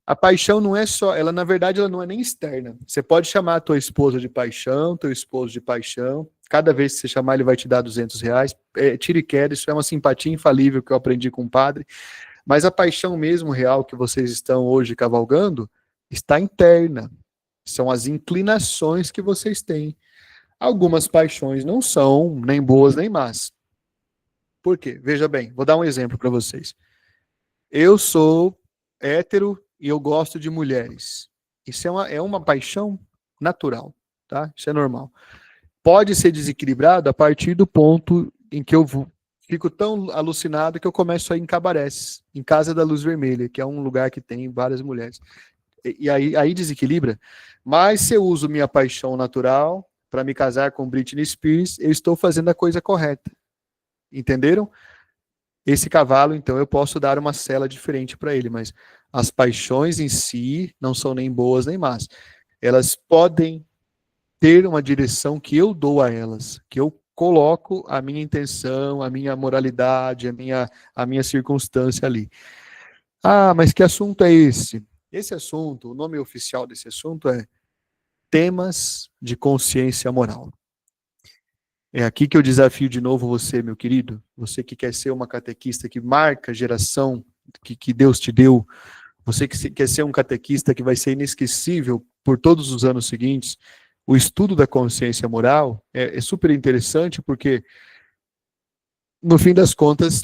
A paixão não é só, ela na verdade ela não é nem externa. Você pode chamar a tua esposa de paixão, teu esposo de paixão. Cada vez que você chamar, ele vai te dar R$ 200. Tira e queda, isso é uma simpatia infalível que eu aprendi com o padre. Mas a paixão mesmo real que vocês estão hoje cavalgando está interna. São as inclinações que vocês têm. Algumas paixões não são nem boas nem más. Por quê? Veja bem, vou dar um exemplo para vocês. Eu sou hétero e eu gosto de mulheres. Isso é uma paixão natural, tá? Isso é normal. Pode ser desequilibrado a partir do ponto em que eu fico tão alucinado que eu começo a ir em cabarés, em Casa da Luz Vermelha, que é um lugar que tem várias mulheres. E aí desequilibra. Mas se eu uso minha paixão natural para me casar com Britney Spears, eu estou fazendo a coisa correta. Entenderam? Esse cavalo, então, eu posso dar uma cela diferente para ele, mas as paixões em si não são nem boas nem más. Elas podem ter uma direção que eu dou a elas, que eu coloco a minha intenção, a minha moralidade, a minha circunstância ali. Ah, mas que assunto é esse? Esse assunto, o nome oficial desse assunto é Temas de Consciência Moral. É aqui que eu desafio de novo você, meu querido, você que quer ser uma catequista que marca a geração que Deus te deu, você que quer ser um catequista que vai ser inesquecível por todos os anos seguintes. O estudo da consciência moral é super interessante porque, no fim das contas,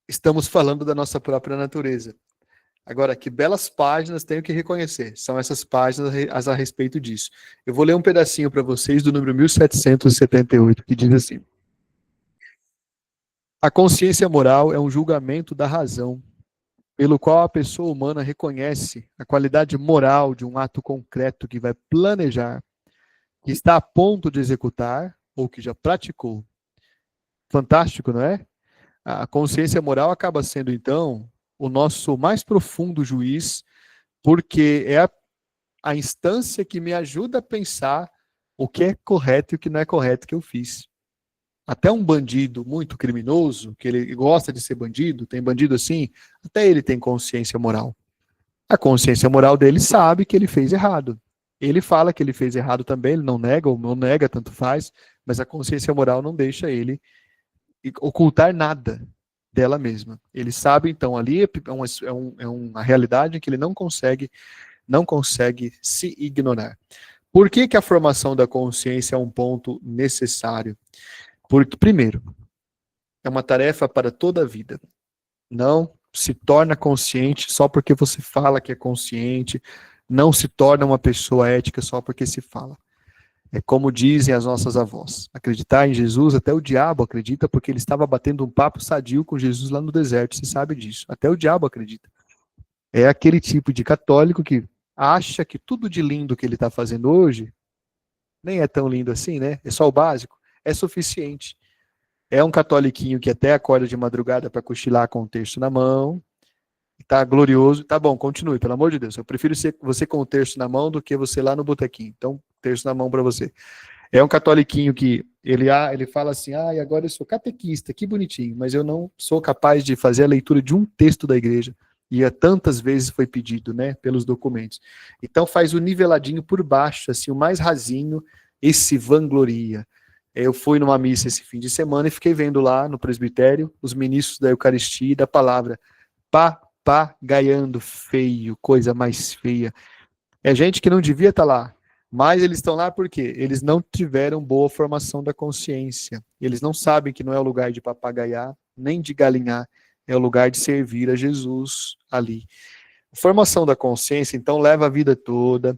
estamos falando da nossa própria natureza. Agora, que belas páginas tenho que reconhecer. São essas páginas a respeito disso. Eu vou ler um pedacinho para vocês do número 1778, que diz assim: a consciência moral é um julgamento da razão, pelo qual a pessoa humana reconhece a qualidade moral de um ato concreto que vai planejar, que está a ponto de executar ou que já praticou. Fantástico, não é? A consciência moral acaba sendo, então, o nosso mais profundo juiz, porque é a instância que me ajuda a pensar o que é correto e o que não é correto que eu fiz. Até um bandido muito criminoso, que ele gosta de ser bandido, tem bandido assim, até ele tem consciência moral. A consciência moral dele sabe que ele fez errado. Ele fala que ele fez errado também, ele não nega ou não nega, tanto faz, mas a consciência moral não deixa ele ocultar nada dela mesma. Ele sabe, então, ali é uma realidade que ele não consegue se ignorar. Por que a formação da consciência é um ponto necessário? Porque, primeiro, é uma tarefa para toda a vida. Não se torna consciente só porque você fala que é consciente, não se torna uma pessoa ética só porque se fala. É como dizem as nossas avós, acreditar em Jesus, até o diabo acredita, porque ele estava batendo um papo sadio com Jesus lá no deserto, você sabe disso, até o diabo acredita. É aquele tipo de católico que acha que tudo de lindo que ele está fazendo hoje, nem é tão lindo assim, né? É só o básico, é suficiente. É um catoliquinho que até acorda de madrugada para cochilar com o terço na mão, tá glorioso, tá bom, continue, pelo amor de Deus, eu prefiro você com o terço na mão do que você lá no botequim, então terço na mão para você. É um catoliquinho que ele fala assim, e agora eu sou catequista, que bonitinho, mas eu não sou capaz de fazer a leitura de um texto da igreja, e tantas vezes foi pedido, né, pelos documentos. Então faz o niveladinho por baixo, assim, o mais rasinho, esse vangloria. Eu fui numa missa esse fim de semana e fiquei vendo lá no presbitério os ministros da Eucaristia e da palavra, papagaiando feio, coisa mais feia. É gente que não devia estar lá, mas eles estão lá porque eles não tiveram boa formação da consciência. Eles não sabem que não é o lugar de papagaiar, nem de galinhar, é o lugar de servir a Jesus ali. A formação da consciência, então, leva a vida toda,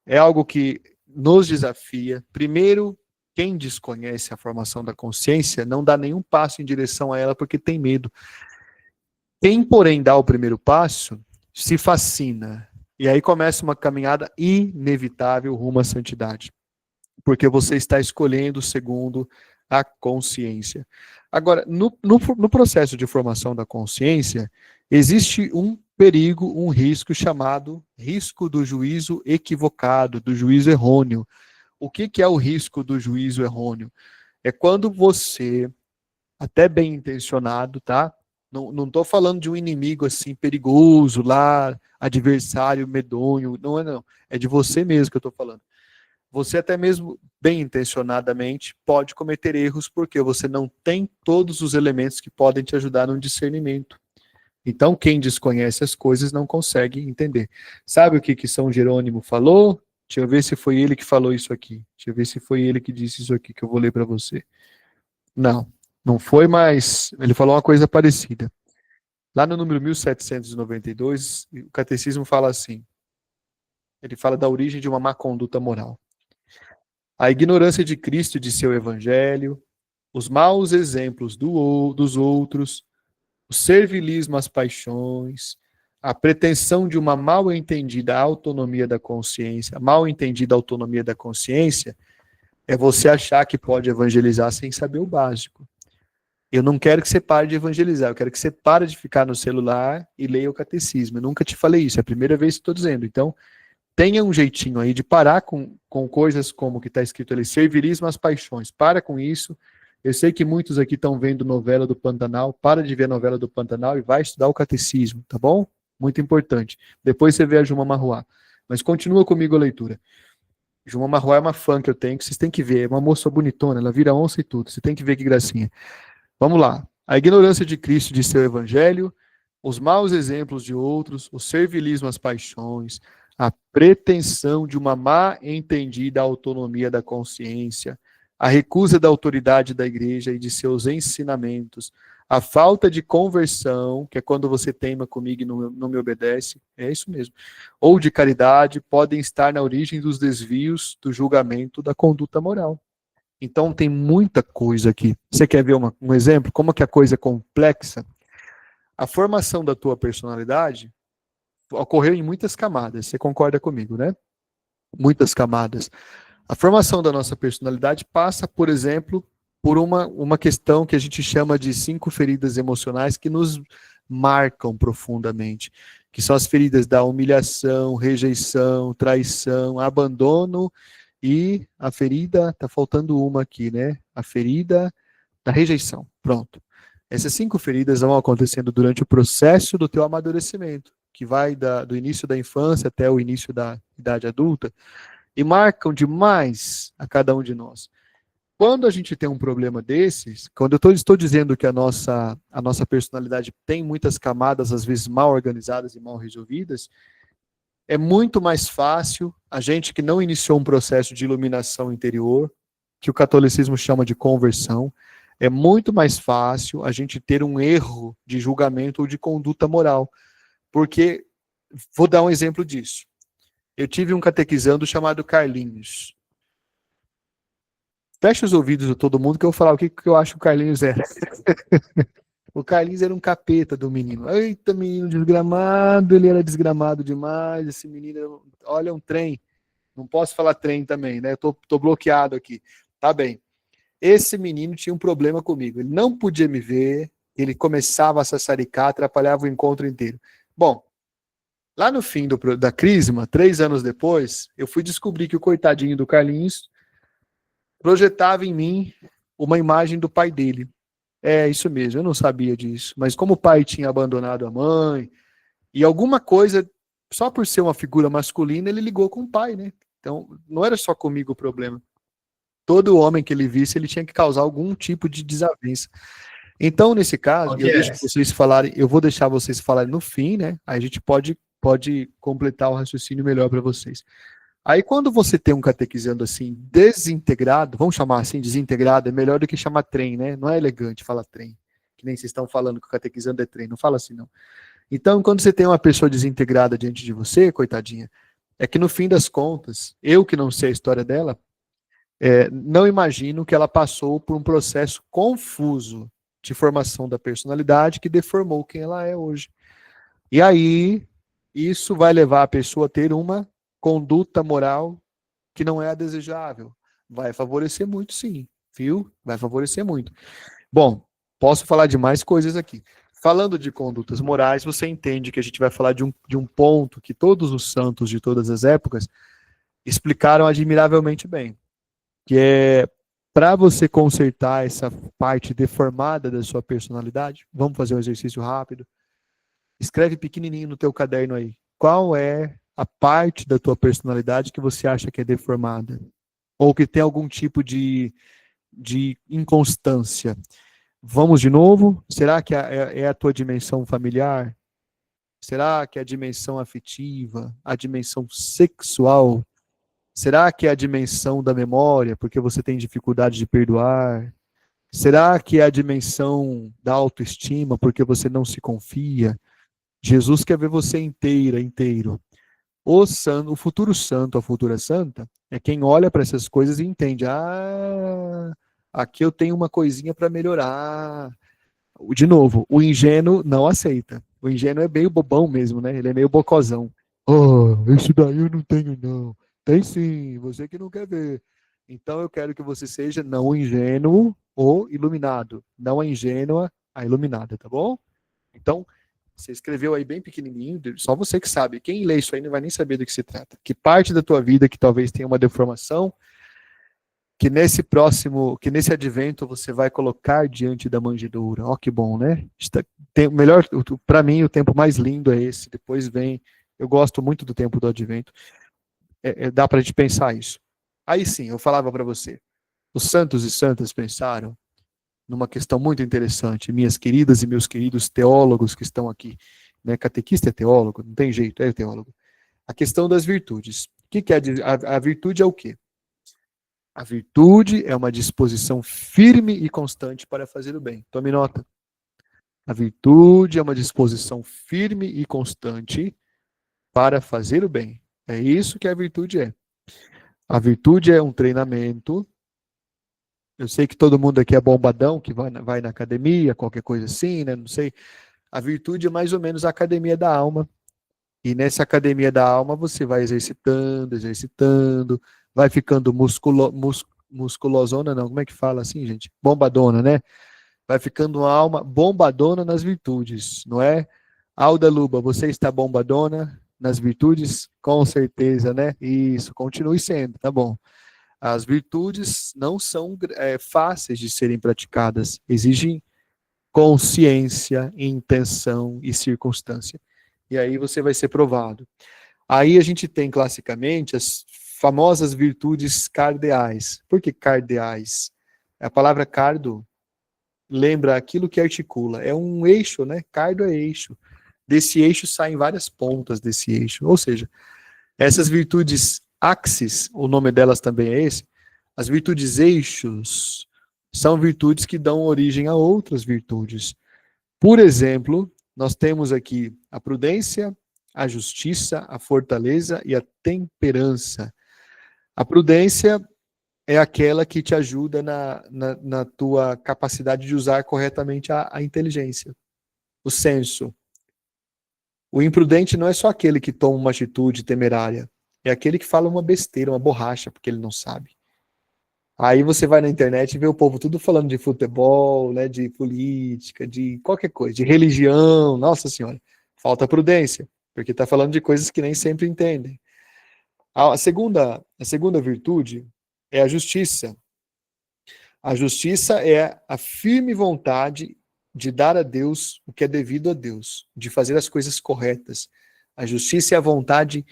é algo que nos desafia. Primeiro, quem desconhece a formação da consciência não dá nenhum passo em direção a ela porque tem medo. Quem, porém, dá o primeiro passo, se fascina. E aí começa uma caminhada inevitável rumo à santidade. Porque você está escolhendo segundo a consciência. Agora, no processo de formação da consciência, existe um perigo, um risco chamado risco do juízo equivocado, do juízo errôneo. O que é o risco do juízo errôneo? É quando você, até bem intencionado, tá? Não estou falando de um inimigo assim perigoso lá, adversário medonho, não é não. É de você mesmo que eu estou falando. Você até mesmo bem intencionadamente pode cometer erros porque você não tem todos os elementos que podem te ajudar no discernimento. Então, quem desconhece as coisas não consegue entender. Sabe o que São Jerônimo falou? Deixa eu ver se foi ele que falou isso aqui. Deixa eu ver se foi ele que disse isso aqui que eu vou ler para você. Não, não foi, mas ele falou uma coisa parecida. Lá no número 1792, o catecismo fala assim. Ele fala da origem de uma má conduta moral. A ignorância de Cristo e de seu evangelho, os maus exemplos dos outros, o servilismo às paixões, a pretensão de uma mal entendida autonomia da consciência. Mal entendida autonomia da consciência é você achar que pode evangelizar sem saber o básico. Eu não quero que você pare de evangelizar, eu quero que você pare de ficar no celular e leia o catecismo. Eu nunca te falei isso, é a primeira vez que estou dizendo. Então, tenha um jeitinho aí de parar com coisas como que está escrito ali, servilismo às paixões. Para com isso. Eu sei que muitos aqui estão vendo novela do Pantanal. Para de ver a novela do Pantanal e vai estudar o catecismo, tá bom? Muito importante. Depois você vê a Juma Marruá. Mas continua comigo a leitura. Juma Marruá é uma fã que eu tenho, que vocês têm que ver. É uma moça bonitona, ela vira onça e tudo. Você tem que ver que gracinha. Vamos lá. A ignorância de Cristo e de seu evangelho, os maus exemplos de outros, o servilismo às paixões, a pretensão de uma má entendida autonomia da consciência, a recusa da autoridade da igreja e de seus ensinamentos, a falta de conversão, que é quando você teima comigo e não me obedece, é isso mesmo, ou de caridade, podem estar na origem dos desvios do julgamento da conduta moral. Então tem muita coisa aqui. Você quer ver um exemplo? Como que a coisa é complexa? A formação da tua personalidade ocorreu em muitas camadas. Você concorda comigo, né? Muitas camadas. A formação da nossa personalidade passa, por exemplo, por uma questão que a gente chama de 5 feridas emocionais que nos marcam profundamente, que são as feridas da humilhação, rejeição, traição, abandono e a ferida, tá faltando uma aqui, né? A ferida da rejeição. Pronto. Essas 5 feridas vão acontecendo durante o processo do teu amadurecimento, que vai do início da infância até o início da idade adulta, e marcam demais a cada um de nós. Quando a gente tem um problema desses, quando eu estou dizendo que a nossa personalidade tem muitas camadas, às vezes mal organizadas e mal resolvidas, é muito mais fácil a gente que não iniciou um processo de iluminação interior, que o catolicismo chama de conversão, é muito mais fácil a gente ter um erro de julgamento ou de conduta moral. Porque, vou dar um exemplo disso. Eu tive um catequizando chamado Carlinhos. Fecha os ouvidos de todo mundo que eu vou falar o que eu acho que o Carlinhos era. O Carlinhos era um capeta do menino. Eita, menino desgramado, ele era desgramado demais. Esse menino, olha, um trem. Não posso falar trem também, né? Eu tô bloqueado aqui. Tá bem. Esse menino tinha um problema comigo. Ele não podia me ver, ele começava a sassaricar, atrapalhava o encontro inteiro. Bom, lá no fim da crisma, 3 anos depois, eu fui descobrir que o coitadinho do Carlinhos projetava em mim uma imagem do pai dele. É, isso mesmo, eu não sabia disso. Mas como o pai tinha abandonado a mãe, e alguma coisa, só por ser uma figura masculina, ele ligou com o pai, né? Então, não era só comigo o problema. Todo homem que ele visse, ele tinha que causar algum tipo de desavença. Então, nesse caso, eu vou deixar vocês falarem no fim, né? Aí a gente pode completar o raciocínio melhor para vocês. Aí, quando você tem um catequizando assim, desintegrado, vamos chamar assim, desintegrado, é melhor do que chamar trem, né? Não é elegante falar trem, que nem vocês estão falando que o catequizando é trem, não fala assim, não. Então, quando você tem uma pessoa desintegrada diante de você, coitadinha, é que no fim das contas, eu que não sei a história dela, não imagino que ela passou por um processo confuso de formação da personalidade que deformou quem ela é hoje. E aí, isso vai levar a pessoa a ter uma conduta moral que não é a desejável. Vai favorecer muito, sim. Viu? Vai favorecer muito. Bom, posso falar de mais coisas aqui. Falando de condutas morais, você entende que a gente vai falar de um ponto que todos os santos de todas as épocas explicaram admiravelmente bem, que é para você consertar essa parte deformada da sua personalidade. Vamos fazer um exercício rápido. Escreve pequenininho no teu caderno aí. Qual é a parte da tua personalidade que você acha que é deformada? Ou que tem algum tipo de inconstância? Vamos de novo? Será que é a tua dimensão familiar? Será que é a dimensão afetiva? A dimensão sexual? Será que é a dimensão da memória, porque você tem dificuldade de perdoar? Será que é a dimensão da autoestima, porque você não se confia? Jesus quer ver você inteira, inteiro. O futuro santo, a futura santa, é quem olha para essas coisas e entende. Ah, aqui eu tenho uma coisinha para melhorar. De novo, o ingênuo não aceita. O ingênuo é meio bobão mesmo, né? Ele é meio bocozão. Oh, isso daí eu não tenho, não. Tem sim, você que não quer ver. Então eu quero que você seja não o ingênuo ou iluminado. Não a ingênua, a iluminada, tá bom? Então, você escreveu aí bem pequenininho, só você que sabe. Quem lê isso aí não vai nem saber do que se trata. Que parte da tua vida que talvez tenha uma deformação, que nesse advento você vai colocar diante da manjedoura. Ó, que bom, né? Melhor, para mim, o tempo mais lindo é esse. Depois vem, eu gosto muito do tempo do advento. Dá para a gente pensar isso. Aí sim, eu falava para você. Os santos e santas pensaram numa questão muito interessante. Minhas queridas e meus queridos teólogos que estão aqui, né? Catequista é teólogo, não tem jeito, é teólogo. A questão das virtudes. O que é a virtude é o quê? A virtude é uma disposição firme e constante para fazer o bem. Tome nota. A virtude é uma disposição firme e constante para fazer o bem. É isso que a virtude é. A virtude é um treinamento. Eu sei que todo mundo aqui é bombadão, que vai na academia, qualquer coisa assim, né? Não sei. A virtude é mais ou menos a academia da alma. E nessa academia da alma você vai exercitando, exercitando, vai ficando musculosona, não, como é que fala assim, gente? Bombadona, né? Vai ficando uma alma bombadona nas virtudes, não é? Alda Luba, você está bombadona nas virtudes? Com certeza, né? Isso, continue sendo, tá bom. As virtudes não são fáceis de serem praticadas, exigem consciência, intenção e circunstância. E aí você vai ser provado. Aí a gente tem classicamente as famosas virtudes cardeais. Por que cardeais? A palavra cardo lembra aquilo que articula. É um eixo, né? Cardo é eixo. Desse eixo saem várias pontas desse eixo. Ou seja, essas virtudes axis, o nome delas também é esse, as virtudes eixos são virtudes que dão origem a outras virtudes. Por exemplo, nós temos aqui a prudência, a justiça, a fortaleza e a temperança. A prudência é aquela que te ajuda na tua capacidade de usar corretamente a inteligência, o senso. O imprudente não é só aquele que toma uma atitude temerária, é aquele que fala uma besteira, uma borracha, porque ele não sabe. Aí você vai na internet e vê o povo tudo falando de futebol, né, de política, de qualquer coisa, de religião. Nossa Senhora, falta prudência, porque está falando de coisas que nem sempre entendem. A segunda virtude é a justiça. A justiça é a firme vontade de dar a Deus o que é devido a Deus, de fazer as coisas corretas. A justiça é a vontade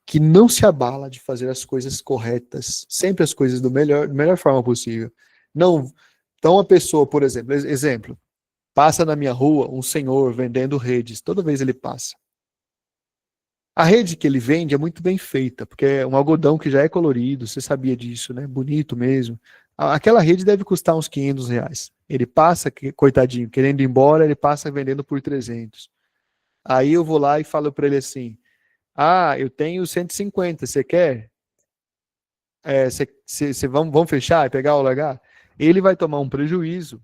que não se abala de fazer as coisas corretas, sempre as coisas da melhor forma possível. Não, então uma pessoa, por exemplo, passa na minha rua um senhor vendendo redes, toda vez ele passa. A rede que ele vende é muito bem feita, porque é um algodão que já é colorido, você sabia disso, né? Bonito mesmo. Aquela rede deve custar uns R$500. Ele passa, coitadinho, querendo ir embora, ele passa vendendo por 300. Aí eu vou lá e falo para ele assim, eu tenho 150, você quer? Vamos fechar e pegar ou largar? Ele vai tomar um prejuízo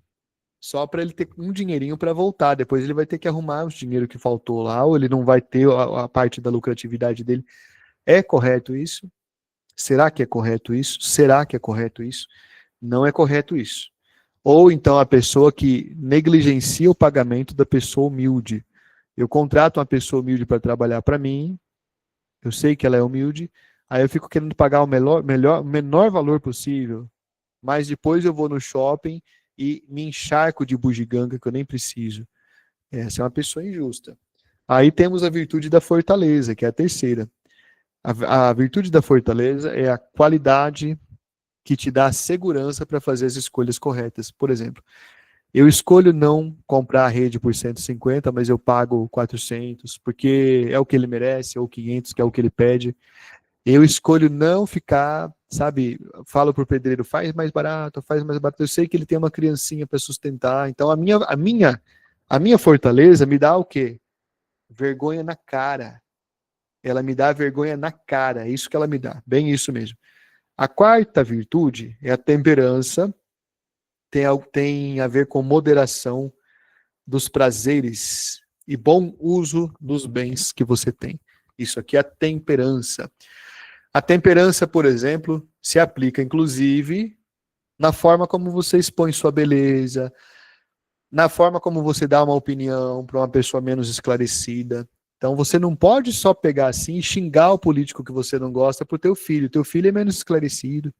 só para ele ter um dinheirinho para voltar. Depois ele vai ter que arrumar o dinheiro que faltou lá, ou ele não vai ter a parte da lucratividade dele. É correto isso? Será que é correto isso? Será que é correto isso? Não é correto isso. Ou então a pessoa que negligencia o pagamento da pessoa humilde. Eu contrato uma pessoa humilde para trabalhar para mim, eu sei que ela é humilde, aí eu fico querendo pagar o menor valor possível, mas depois eu vou no shopping e me encharco de bugiganga que eu nem preciso. Essa é uma pessoa injusta. Aí temos a virtude da fortaleza, que é a terceira. A virtude da fortaleza é a qualidade que te dá segurança para fazer as escolhas corretas. Por exemplo, eu escolho não comprar a rede por 150, mas eu pago 400, porque é o que ele merece, ou 500, que é o que ele pede. Eu escolho não ficar, sabe, falo pro pedreiro, faz mais barato, faz mais barato. Eu sei que ele tem uma criancinha para sustentar. Então a minha fortaleza me dá o quê? Vergonha na cara. Ela me dá vergonha na cara, é isso que ela me dá, bem isso mesmo. A quarta virtude é a temperança, tem a ver com moderação dos prazeres e bom uso dos bens que você tem. Isso aqui é a temperança. A temperança, por exemplo, se aplica inclusive na forma como você expõe sua beleza, na forma como você dá uma opinião para uma pessoa menos esclarecida. Então você não pode só pegar assim e xingar o político que você não gosta pro teu filho. Teu filho é menos esclarecido.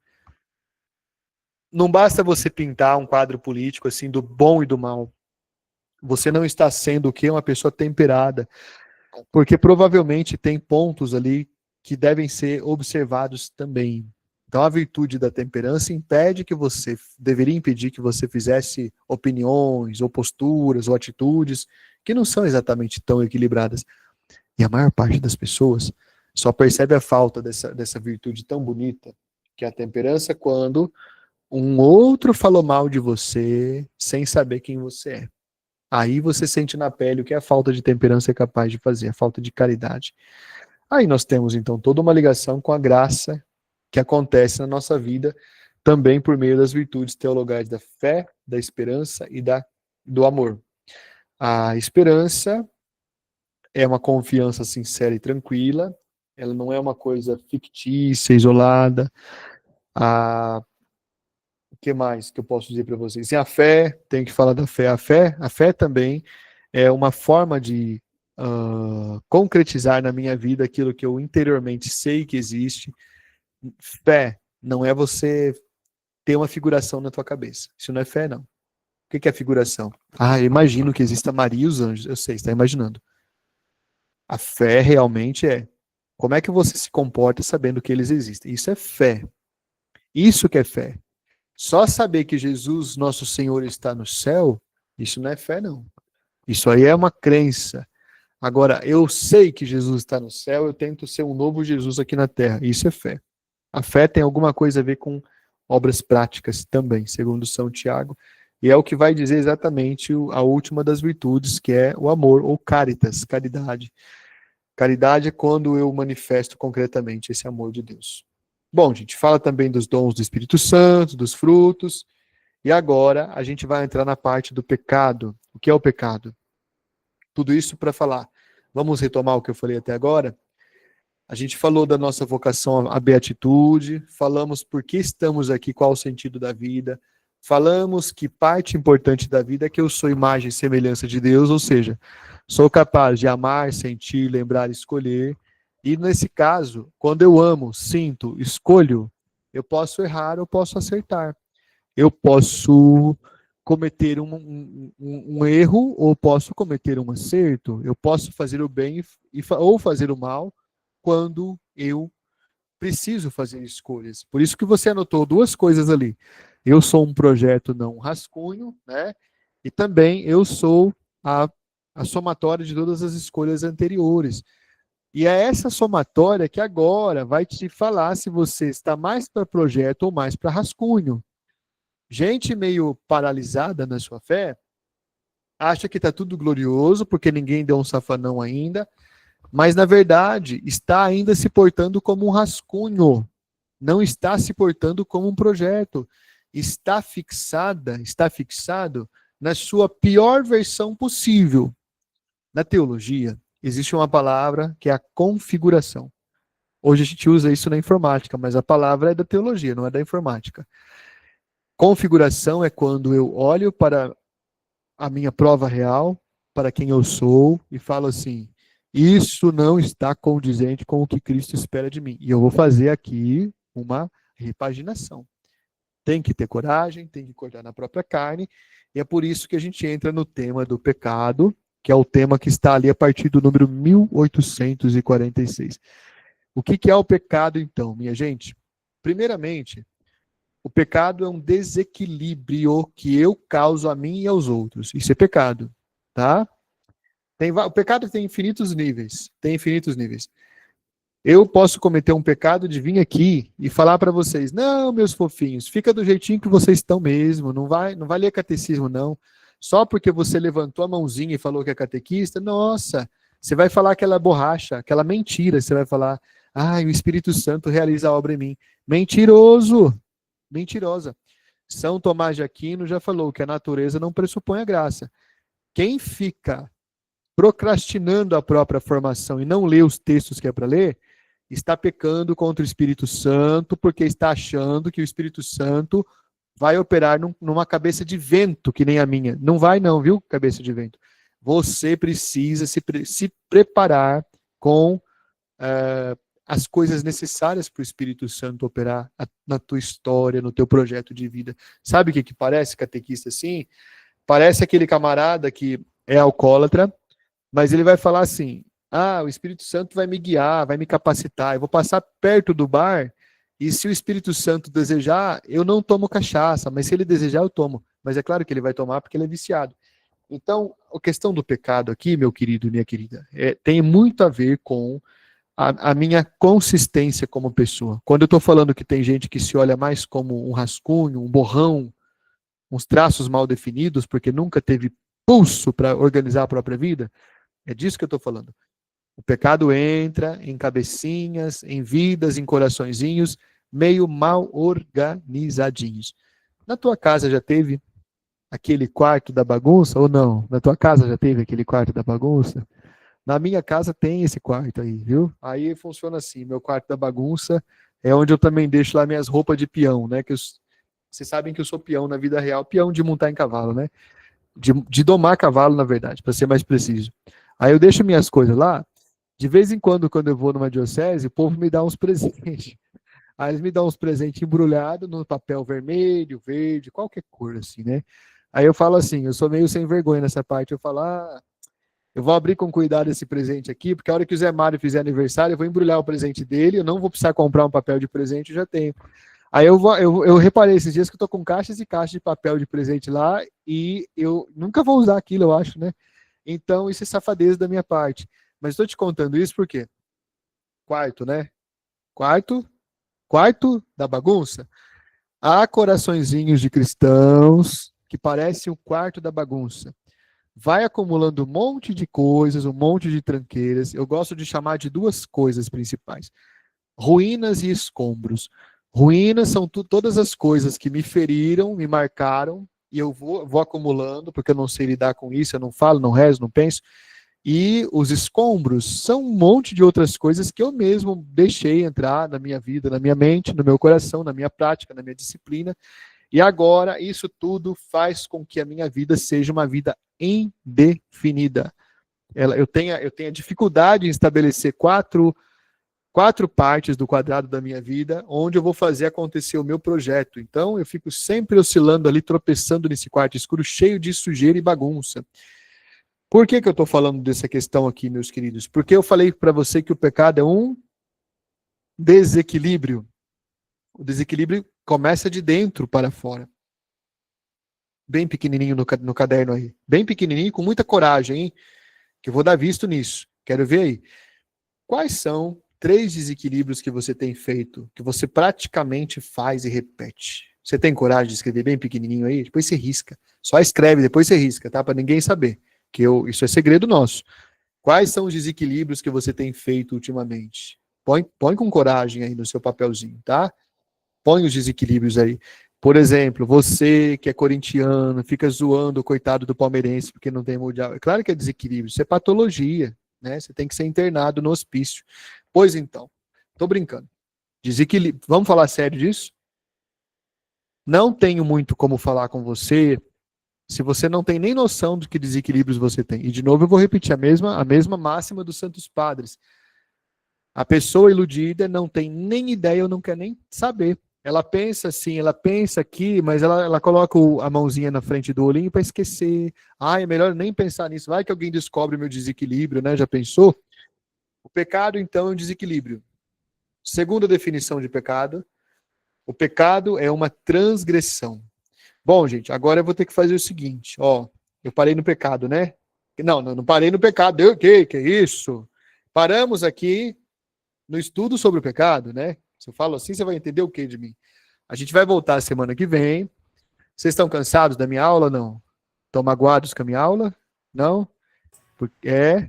Não basta você pintar um quadro político assim do bom e do mal. Você não está sendo o quê? Uma pessoa temperada. Porque provavelmente tem pontos ali que devem ser observados também. Então a virtude da temperança deveria impedir que você fizesse opiniões, ou posturas, ou atitudes que não são exatamente tão equilibradas. E a maior parte das pessoas só percebe a falta dessa virtude tão bonita, que é a temperança, quando um outro falou mal de você sem saber quem você é. Aí você sente na pele o que a falta de temperança é capaz de fazer, a falta de caridade. Aí nós temos então toda uma ligação com a graça que acontece na nossa vida, também por meio das virtudes teologais da fé, da esperança e do amor. A esperança é uma confiança sincera e tranquila, ela não é uma coisa fictícia, isolada. O que mais que eu posso dizer para vocês? E a fé, tem que falar da fé. A fé também é uma forma de concretizar na minha vida aquilo que eu interiormente sei que existe. Fé não é você ter uma figuração na tua cabeça. Isso não é fé, não. O que é figuração? Eu imagino que exista Maria e os anjos. Eu sei, está imaginando. A fé realmente é como é que você se comporta sabendo que eles existem. Isso é fé. Isso que é fé. Só saber que Jesus, nosso Senhor, está no céu, isso não é fé, não. Isso aí é uma crença. Agora, eu sei que Jesus está no céu, eu tento ser um novo Jesus aqui na terra. Isso é fé. A fé tem alguma coisa a ver com obras práticas também, segundo São Tiago. E é o que vai dizer exatamente a última das virtudes, que é o amor, ou caritas, caridade. Caridade é quando eu manifesto concretamente esse amor de Deus. Bom, a gente fala também dos dons do Espírito Santo, dos frutos, e agora a gente vai entrar na parte do pecado. O que é o pecado? Tudo isso para falar. Vamos retomar o que eu falei até agora? A gente falou da nossa vocação à beatitude, falamos por que estamos aqui, qual o sentido da vida, falamos que parte importante da vida é que eu sou imagem e semelhança de Deus, ou seja, sou capaz de amar, sentir, lembrar, escolher. E nesse caso, quando eu amo, sinto, escolho, eu posso errar, eu posso acertar. Eu posso cometer um erro ou posso cometer um acerto. Eu posso fazer o bem ou fazer o mal quando eu preciso fazer escolhas. Por isso que você anotou duas coisas ali. Eu sou um projeto, não um rascunho, né? E também eu sou a somatória de todas as escolhas anteriores. E é essa somatória que agora vai te falar se você está mais para projeto ou mais para rascunho. Gente meio paralisada na sua fé, acha que está tudo glorioso, porque ninguém deu um safanão ainda, mas na verdade está ainda se portando como um rascunho, não está se portando como um projeto. Está fixado na sua pior versão possível. Na teologia, existe uma palavra que é a configuração. Hoje a gente usa isso na informática, mas a palavra é da teologia, não é da informática. Configuração é quando eu olho para a minha prova real, para quem eu sou, e falo assim, isso não está condizente com o que Cristo espera de mim. E eu vou fazer aqui uma repaginação. Tem que ter coragem, tem que cortar na própria carne, e é por isso que a gente entra no tema do pecado, que é o tema que está ali a partir do número 1846. O que é o pecado, então, minha gente? Primeiramente, o pecado é um desequilíbrio que eu causo a mim e aos outros. Isso é pecado, tá? O pecado tem infinitos níveis. Tem infinitos níveis. Eu posso cometer um pecado de vir aqui e falar para vocês, não, meus fofinhos, fica do jeitinho que vocês estão mesmo, não vai ler catecismo, não. Só porque você levantou a mãozinha e falou que é catequista, nossa, você vai falar aquela borracha, aquela mentira, você vai falar, o Espírito Santo realiza a obra em mim. Mentiroso! Mentirosa. São Tomás de Aquino já falou que a natureza não pressupõe a graça. Quem fica procrastinando a própria formação e não lê os textos que é para ler, está pecando contra o Espírito Santo, porque está achando que o Espírito Santo vai operar numa cabeça de vento, que nem a minha. Não vai não, viu, cabeça de vento. Você precisa se preparar com as coisas necessárias para o Espírito Santo operar na tua história, no teu projeto de vida. Sabe o que parece, catequista, assim? Parece aquele camarada que é alcoólatra, mas ele vai falar assim, o Espírito Santo vai me guiar, vai me capacitar, eu vou passar perto do bar, e se o Espírito Santo desejar, eu não tomo cachaça, mas se ele desejar, eu tomo. Mas é claro que ele vai tomar porque ele é viciado. Então, a questão do pecado aqui, meu querido, minha querida, tem muito a ver com a minha consistência como pessoa. Quando eu estou falando que tem gente que se olha mais como um rascunho, um borrão, uns traços mal definidos, porque nunca teve pulso para organizar a própria vida, é disso que eu estou falando. O pecado entra em cabecinhas, em vidas, em coraçõezinhos, meio mal organizadinhos. Na tua casa já teve aquele quarto da bagunça ou não? Na tua casa já teve aquele quarto da bagunça? Na minha casa tem esse quarto aí, viu? Aí funciona assim, meu quarto da bagunça é onde eu também deixo lá minhas roupas de peão, né? Vocês sabem que eu sou peão na vida real, peão de montar em cavalo, né? De domar cavalo, na verdade, para ser mais preciso. Aí eu deixo minhas coisas lá, de vez em quando eu vou numa diocese, o povo me dá uns presentes. Aí eles me dão uns presentes embrulhados no papel vermelho, verde, qualquer cor, assim, né? Aí eu falo assim, eu sou meio sem vergonha nessa parte, eu falo, eu vou abrir com cuidado esse presente aqui, porque a hora que o Zé Mário fizer aniversário, eu vou embrulhar o presente dele, eu não vou precisar comprar um papel de presente, eu já tenho. Aí eu reparei esses dias que eu tô com caixas e caixas de papel de presente lá, e eu nunca vou usar aquilo, eu acho, né? Então, isso é safadeza da minha parte. Mas estou te contando isso porque quarto, né? Quarto da bagunça. Há coraçõezinhos de cristãos que parecem o quarto da bagunça. Vai acumulando um monte de coisas, um monte de tranqueiras. Eu gosto de chamar de duas coisas principais: ruínas e escombros. Ruínas são todas as coisas que me feriram, me marcaram, e eu vou acumulando, porque eu não sei lidar com isso, eu não falo, não rezo, não penso. E os escombros são um monte de outras coisas que eu mesmo deixei entrar na minha vida, na minha mente, no meu coração, na minha prática, na minha disciplina. E agora isso tudo faz com que a minha vida seja uma vida indefinida. Eu tenho dificuldade em estabelecer quatro partes do quadrado da minha vida, onde eu vou fazer acontecer o meu projeto. Então, eu fico sempre oscilando ali, tropeçando nesse quarto escuro, cheio de sujeira e bagunça. Por que eu estou falando dessa questão aqui, meus queridos? Porque eu falei para você que o pecado é um desequilíbrio. O desequilíbrio começa de dentro para fora. Bem pequenininho no caderno aí. Bem pequenininho, com muita coragem, hein? Que eu vou dar visto nisso. Quero ver aí. Quais são 3 desequilíbrios que você tem feito, que você praticamente faz e repete? Você tem coragem de escrever bem pequenininho aí? Depois você risca. Só escreve, depois você risca, tá? Para ninguém saber. Isso é segredo nosso. Quais são os desequilíbrios que você tem feito ultimamente? Põe com coragem aí no seu papelzinho, tá? Põe os desequilíbrios aí. Por exemplo, você que é corintiano, fica zoando o coitado do palmeirense porque não tem mundial. É claro que é desequilíbrio, isso é patologia, né? Você tem que ser internado no hospício. Pois então, tô brincando. Desequilíbrio. Vamos falar sério disso? Não tenho muito como falar com você se você não tem nem noção do que desequilíbrios você tem. E, de novo, eu vou repetir a mesma máxima dos Santos Padres. A pessoa iludida não tem nem ideia ou não quer nem saber. Ela pensa assim, ela pensa aqui, mas ela coloca a mãozinha na frente do olhinho para esquecer. Ah, é melhor nem pensar nisso. Vai que alguém descobre meu desequilíbrio, né? Já pensou? O pecado, então, é um desequilíbrio. Segunda definição de pecado, o pecado é uma transgressão. Bom, gente, agora eu vou ter que fazer o seguinte, ó, eu parei no pecado, né? Não parei no pecado, deu o quê? Que isso? Paramos aqui no estudo sobre o pecado, né? Se eu falo assim, você vai entender o que de mim? A gente vai voltar semana que vem. Vocês estão cansados da minha aula ou não? Estão magoados com a minha aula? Não?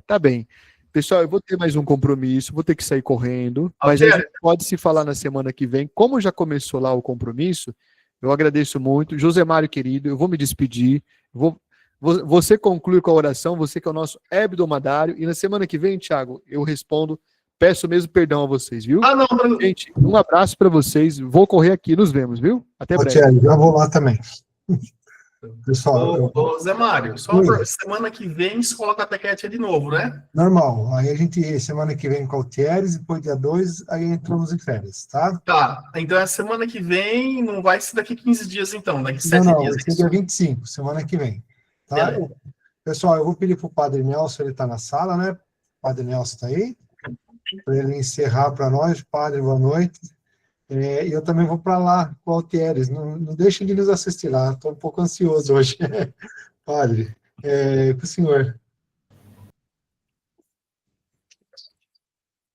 Tá bem. Pessoal, eu vou ter mais um compromisso, vou ter que sair correndo, mas a gente pode se falar na semana que vem. Como já começou lá o compromisso, eu agradeço muito. José Mário, querido, eu vou me despedir. Você conclui com a oração, você que é o nosso hebdomadário, e na semana que vem, Thiago, eu respondo. Peço mesmo perdão a vocês, viu? Ah, não. Gente, um abraço para vocês. Vou correr aqui, nos vemos, viu? Até breve. Tiago, já vou lá também. Pessoal, Ô, Zé Mário, só semana que vem você coloca a tequete de novo, né? Normal. Aí a gente, semana que vem, com o Thieres, depois dia 2, aí entramos em férias, tá? Tá, então é semana que vem, não vai ser daqui 15 dias então, daqui 7 Não, dias. vai ser dia 25, semana que vem. Tá? Beleza. Pessoal, eu vou pedir para o Padre Nelson, ele está na sala, né? O Padre Nelson está aí? Para ele encerrar para nós. Padre, boa noite. E eu também vou para lá com o Altieres. Não deixem de nos assistir lá. Estou um pouco ansioso hoje. Padre, com o senhor.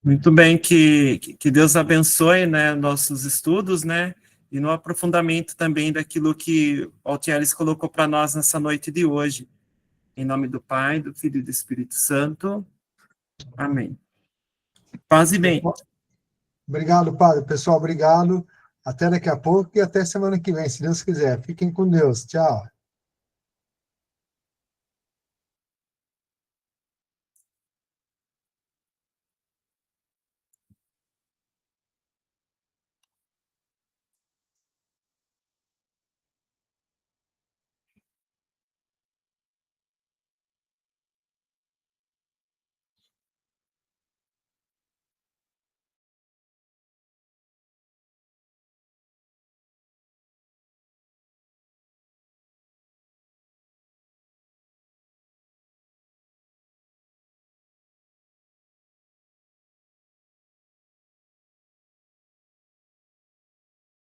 Muito bem, que Deus abençoe, né, nossos estudos, né, e no aprofundamento também daquilo que o Altieres colocou para nós nessa noite de hoje. Em nome do Pai, do Filho e do Espírito Santo. Amém. Paz e bem. Obrigado, Padre. Pessoal, obrigado. Até daqui a pouco e até semana que vem, se Deus quiser. Fiquem com Deus. Tchau.